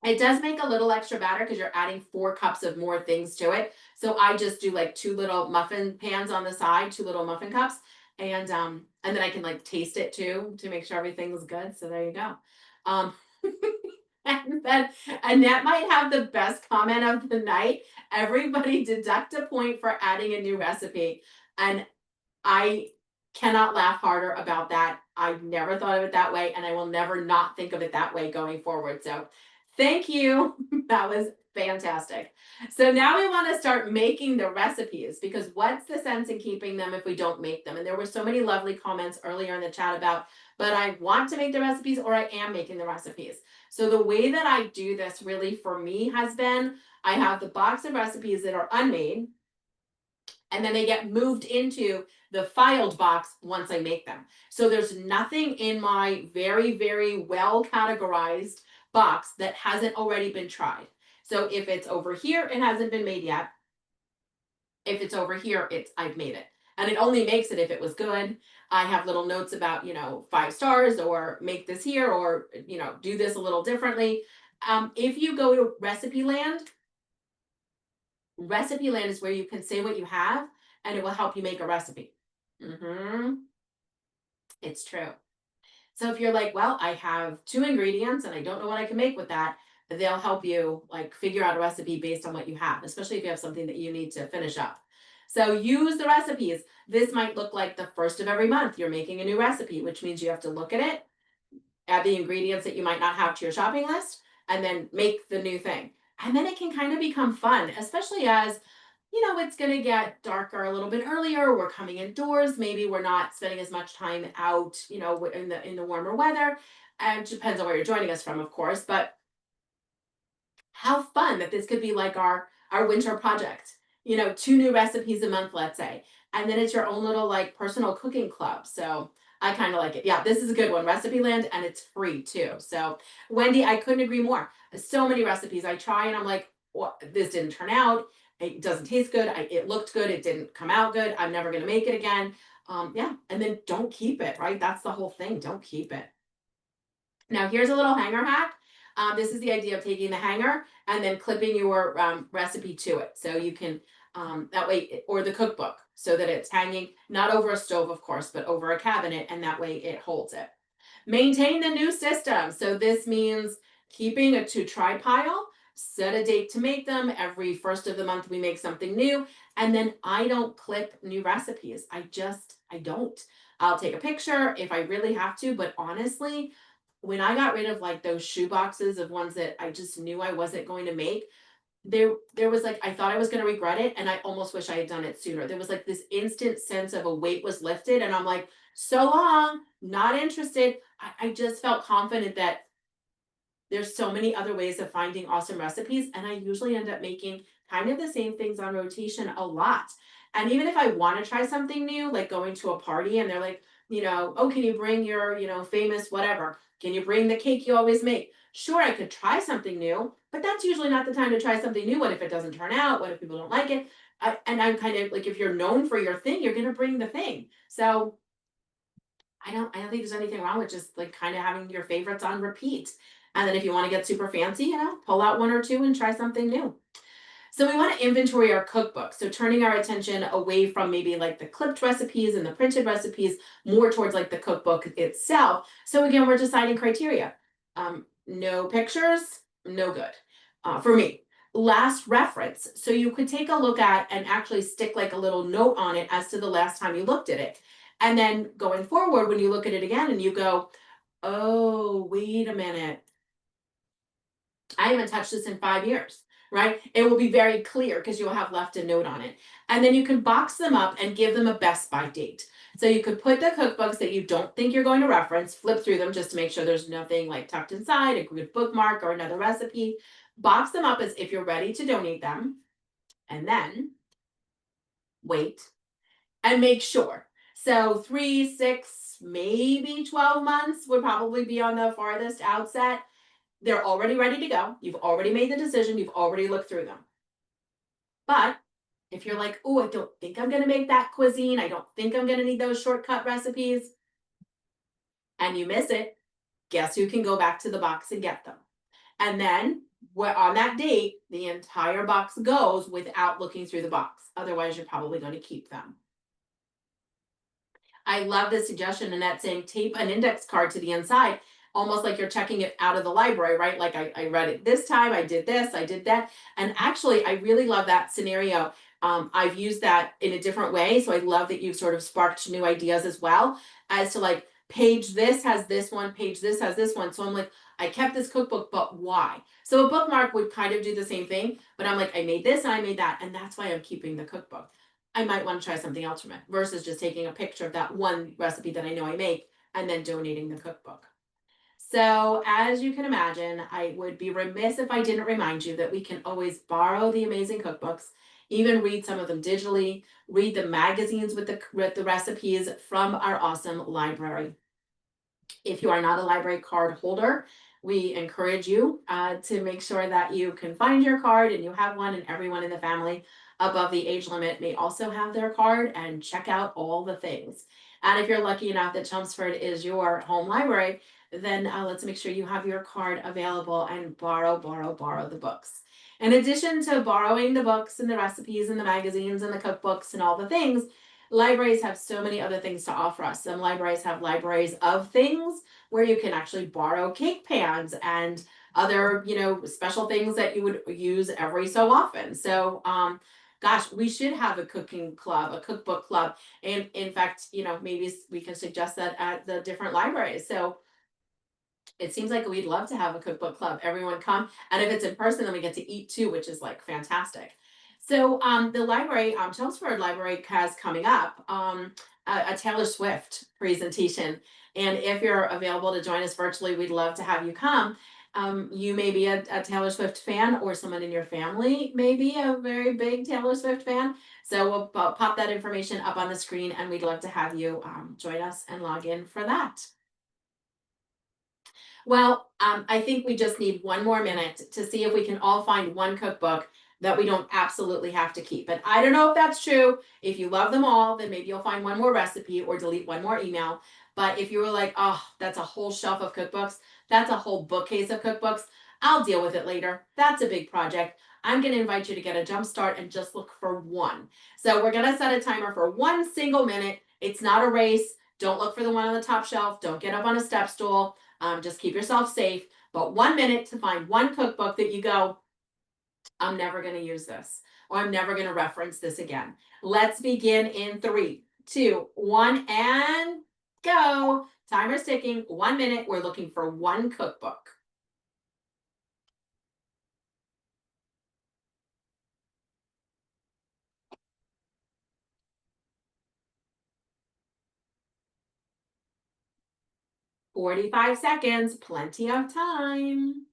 It does make a little extra batter because you're adding 4 cups of more things to it. So I just do like 2 little muffin pans on the side, 2 little muffin cups, and then I can like taste it too to make sure everything's good. So there you go. And then Annette might have the best comment of the night. Everybody deduct a point for adding a new recipe. And I cannot laugh harder about that. I've never thought of it that way, and I will never not think of it that way going forward. So thank you. That was fantastic. So now we want to start making the recipes, because what's the sense in keeping them if we don't make them? And there were so many lovely comments earlier in the chat about, but I want to make the recipes, or I am making the recipes. So the way that I do this really for me has been, I have the box of recipes that are unmade, and then they get moved into the filed box once I make them. So there's nothing in my very, very well categorized box that hasn't already been tried. So if it's over here, it hasn't been made yet. If it's over here, I've made it. And it only makes it if it was good. I have little notes about, 5 stars, or make this here, or, do this a little differently. If you go to Recipe Land is where you can say what you have, and it will help you make a recipe. It's true. So if you're like, well, I have 2 ingredients and I don't know what I can make with that, they'll help you like figure out a recipe based on what you have, especially if you have something that you need to finish up. So use the recipes. This might look like the first of every month you're making a new recipe, which means you have to look at it, add the ingredients that you might not have to your shopping list, and then make the new thing. And then it can kind of become fun, especially as it's going to get darker a little bit earlier. We're coming indoors. Maybe we're not spending as much time out, in the warmer weather. And it depends on where you're joining us from, of course. But how fun that this could be like our winter project. 2 new recipes a month, let's say, and then it's your own little like personal cooking club. So I kind of like it. Yeah, this is a good one, Recipe Land, and it's free too. So Wendy, I couldn't agree more. So many recipes I try and I'm like, well, this didn't turn out. It doesn't taste good. It looked good. It didn't come out good. I'm never going to make it again. Yeah, and then don't keep it. Right, that's the whole thing. Don't keep it. Now here's a little hanger hack. This is the idea of taking the hanger and then clipping your recipe to it. So you can, that way, or the cookbook, so that it's hanging, not over a stove, of course, but over a cabinet, and that way it holds it. Maintain the new system. So this means keeping a to-try pile, set a date to make them. Every first of the month, we make something new. And then I don't clip new recipes. I don't. I'll take a picture if I really have to, but honestly, when I got rid of like those shoe boxes of ones that I just knew I wasn't going to make, there was like, I thought I was going to regret it, and I almost wish I had done it sooner. There was like this instant sense of a weight was lifted, and I'm like, so long, not interested. I just felt confident that there's so many other ways of finding awesome recipes, and I usually end up making kind of the same things on rotation a lot. And even if I want to try something new, like going to a party and they're like, oh, can you bring your, famous whatever? Can you bring the cake you always make? Sure, I could try something new, but that's usually not the time to try something new. What if it doesn't turn out? What if people don't like it? And I'm kind of like, if you're known for your thing, you're going to bring the thing. So I don't think there's anything wrong with just like kind of having your favorites on repeat. And then if you want to get super fancy, pull out one or two and try something new. So we want to inventory our cookbook. So turning our attention away from maybe like the clipped recipes and the printed recipes, more towards like the cookbook itself. So again, we're deciding criteria. No pictures, no good for me. Last reference. So you could take a look at and actually stick like a little note on it as to the last time you looked at it. And then going forward, when you look at it again and you go, oh, wait a minute, I haven't touched this in 5 years, right? It will be very clear because you'll have left a note on it. And then you can box them up and give them a best by date. So you could put the cookbooks that you don't think you're going to reference, flip through them just to make sure there's nothing like tucked inside, a good bookmark or another recipe. Box them up as if you're ready to donate them. And then wait and make sure. So 3, 6, maybe 12 months would probably be on the farthest outset. They're already ready to go. You've already made the decision. You've already looked through them. But if you're like, oh, I don't think I'm going to make that cuisine, I don't think I'm going to need those shortcut recipes, and you miss it, guess who can go back to the box and get them? And then on that date, the entire box goes without looking through the box. Otherwise, you're probably going to keep them. I love this suggestion, Annette, saying tape an index card to the inside, almost like you're checking it out of the library, right? Like I read it this time, I did this, I did that. And actually, I really love that scenario. I've used that in a different way. So I love that you've sort of sparked new ideas as well, as to like page this has this one, page this has this one. So I'm like, I kept this cookbook, but why? So a bookmark would kind of do the same thing, but I'm like, I made this and I made that, and that's why I'm keeping the cookbook. I might want to try something else from it versus just taking a picture of that one recipe that I know I make and then donating the cookbook. So as you can imagine, I would be remiss if I didn't remind you that we can always borrow the amazing cookbooks, even read some of them digitally, read the magazines with the recipes from our awesome library. If you are not a library card holder, we encourage you to make sure that you can find your card and you have one, and everyone in the family above the age limit may also have their card, and check out all the things. And if you're lucky enough that Chelmsford is your home library, then let's make sure you have your card available and borrow the books. In addition to borrowing the books and the recipes and the magazines and the cookbooks and all the things, libraries have so many other things to offer us. Some libraries have libraries of things where you can actually borrow cake pans and other, special things that you would use every so often. So, gosh, we should have a cooking club, a cookbook club. And in fact, maybe we can suggest that at the different libraries. So it seems like we'd love to have a cookbook club. Everyone come. And if it's in person, then we get to eat too, which is like fantastic. So the library, Chelmsford Library has coming up a Taylor Swift presentation. And if you're available to join us virtually, we'd love to have you come. You may be a Taylor Swift fan, or someone in your family may be a very big Taylor Swift fan. So we'll pop that information up on the screen, and we'd love to have you join us and log in for that. Well, I think we just need one more minute to see if we can all find one cookbook that we don't absolutely have to keep. And I don't know if that's true. If you love them all, then maybe you'll find one more recipe or delete one more email. But if you were like, oh, that's a whole shelf of cookbooks, that's a whole bookcase of cookbooks, I'll deal with it later. That's a big project. I'm going to invite you to get a jump start and just look for one. So we're going to set a timer for 1 single minute. It's not a race. Don't look for the one on the top shelf. Don't get up on a step stool. Just keep yourself safe. But 1 minute to find one cookbook that you go, I'm never going to use this, or I'm never going to reference this again. Let's begin in 3, 2, 1, and go. Timer's ticking. 1 minute. We're looking for one cookbook. "45 seconds, plenty of time."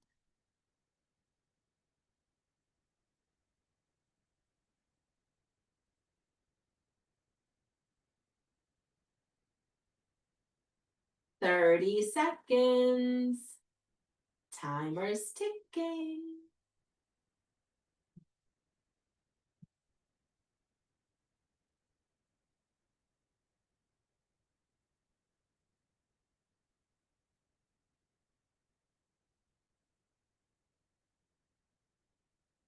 30 seconds. Timer's ticking.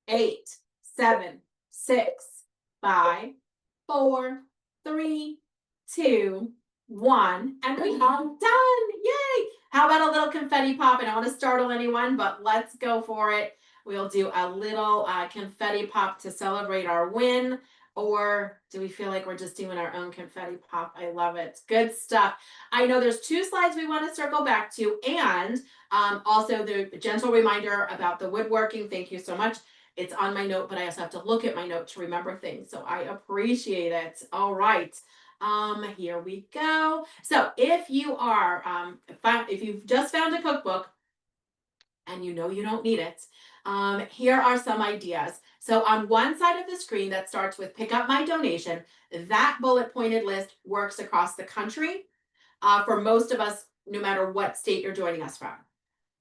8, 7, 6, 5, 4, 3, 2, 1, and we are done. Yay! How about a little confetti pop? I don't want to startle anyone, but let's go for it. We'll do a little confetti pop to celebrate our win. Or do we feel like we're just doing our own confetti pop? I love it. Good stuff. I know there's 2 slides we want to circle back to, and also the gentle reminder about the woodworking. Thank you so much. It's on my note, but I also have to look at my note to remember things. So I appreciate it. All right. Here we go. So if you are, if you've just found a cookbook and you know you don't need it, here are some ideas. So on one side of the screen that starts with pick up my donation, that bullet pointed list works across the country for most of us, no matter what state you're joining us from.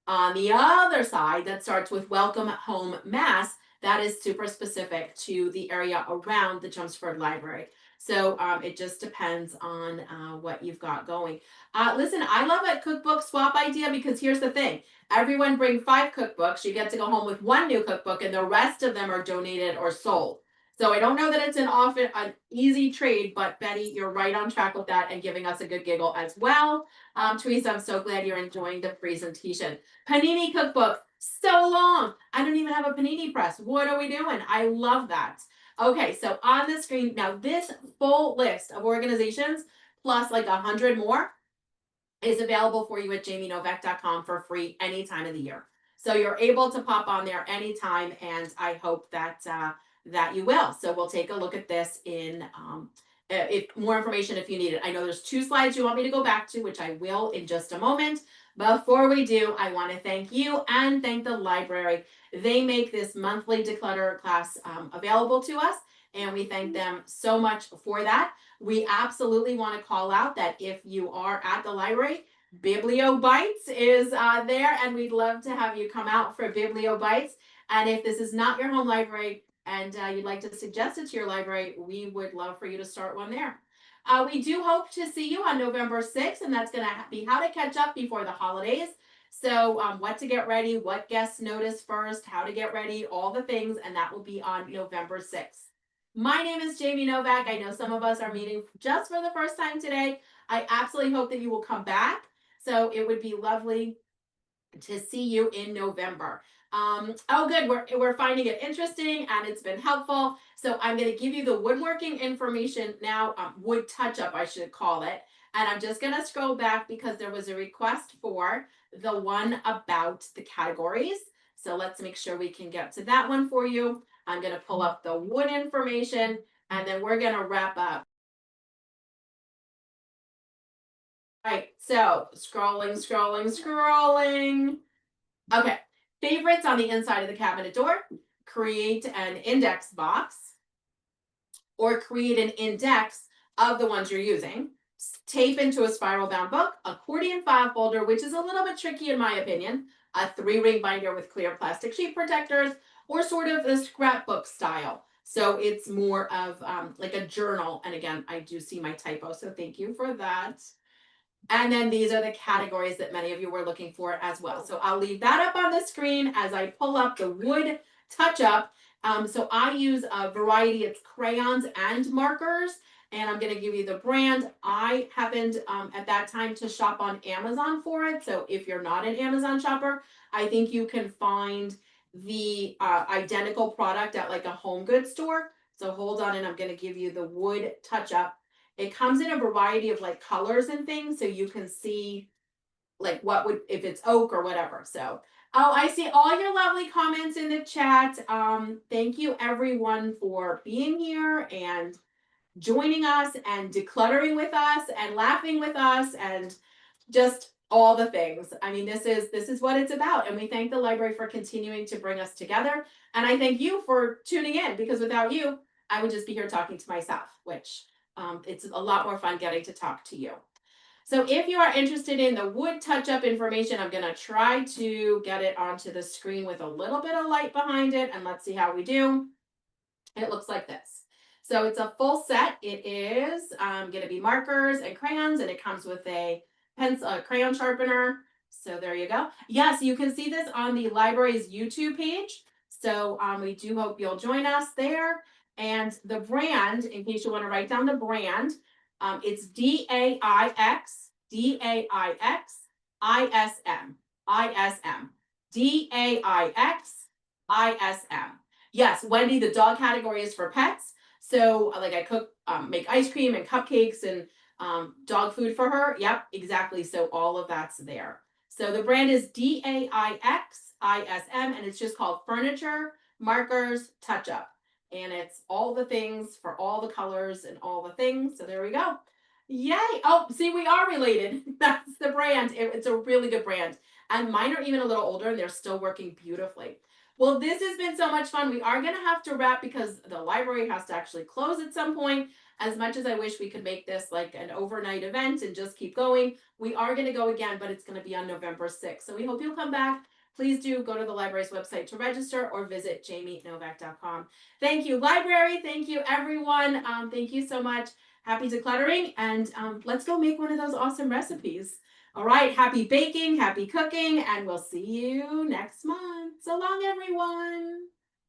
On the other side, that starts with welcome home Mass, that is super specific to the area around the Chelmsford Library. So it just depends on what you've got going. Listen, I love a cookbook swap idea, because here's the thing. Everyone bring 5 cookbooks. You get to go home with one new cookbook, and the rest of them are donated or sold. So I don't know that it's an easy trade, but Betty, you're right on track with that and giving us a good giggle as well. Teresa, I'm so glad you're enjoying the presentation. Panini cookbook, so long. I don't even have a panini press. What are we doing? I love that. Okay, so on the screen now, this full list of organizations plus like 100 more is available for you at jamienovak.com for free any time of the year. So you're able to pop on there anytime, and I hope that that you will. So we'll take a look at this in if more information if you need it. I know there's 2 slides you want me to go back to, which I will in just a moment. Before we do, I want to thank you and thank the library. They make this monthly declutter class available to us, and we thank them so much for that. We absolutely want to call out that if you are at the library, Biblio Bites is there, and we'd love to have you come out for Biblio Bites. And if this is not your home library and you'd like to suggest it to your library, we would love for you to start one there. We do hope to see you on November 6th, and that's going to be how to catch up before the holidays. So what to get ready, what guests notice first, how to get ready, all the things, and that will be on November 6th. My name is Jamie Novak. I know some of us are meeting just for the first time today. I absolutely hope that you will come back. So it would be lovely to see you in November. Oh, good. We're finding it interesting and it's been helpful. So I'm going to give you the woodworking information now, wood touch up, I should call it. And I'm just going to scroll back because there was a request for the one about the categories. So let's make sure we can get to that one for you. I'm going to pull up the wood information, and then we're going to wrap up. All right, so scrolling. Okay, favorites on the inside of the cabinet door. Create an index box or create an index of the ones you're using. Tape into a spiral bound book, accordion file folder, which is a little bit tricky in my opinion, a 3-ring binder with clear plastic sheet protectors, or sort of the scrapbook style. So it's more of like a journal. And again, I do see my typo, so thank you for that. And then these are the categories that many of you were looking for as well. So I'll leave that up on the screen as I pull up the wood touch up. So I use a variety of crayons and markers, and I'm going to give you the brand. I happened at that time to shop on Amazon for it. So if you're not an Amazon shopper, I think you can find the identical product at like a home goods store. So hold on, and I'm going to give you the wood touch up. It comes in a variety of like colors and things, so you can see like what would, if it's oak or whatever. So, oh, I see all your lovely comments in the chat. Thank you everyone for being here and joining us and decluttering with us and laughing with us and just all the things. I mean, this is what it's about, and we thank the library for continuing to bring us together. And I thank you for tuning in, because without you, I would just be here talking to myself, which it's a lot more fun getting to talk to you. So if you are interested in the wood touch-up information, I'm going to try to get it onto the screen with a little bit of light behind it, and let's see how we do. It looks like this. So it's a full set. It is going to be markers and crayons, and it comes with a pencil, a crayon sharpener. So there you go. Yes, you can see this on the library's YouTube page. So we do hope you'll join us there. And the brand, in case you want to write down the brand, it's DAIX, DAIX, ISM, DAIX. Yes, Wendy, the dog category is for pets. So like I cook, make ice cream and cupcakes and dog food for her. Yep, exactly. So all of that's there. So the brand is DAIXISM, and it's just called Furniture Markers Touch Up. And it's all the things for all the colors and all the things. So there we go. Yay. Oh, see, we are related. That's the brand. It's a really good brand. And mine are even a little older, and they're still working beautifully. Well, this has been so much fun. We are going to have to wrap because the library has to actually close at some point. As much as I wish we could make this like an overnight event and just keep going, we are going to go again, but it's going to be on November 6th. So we hope you'll come back. Please do go to the library's website to register or visit jamienovak.com. Thank you, library. Thank you, everyone. Thank you so much. Happy decluttering, and let's go make one of those awesome recipes. All right, happy baking, happy cooking, and we'll see you next month. So long, everyone.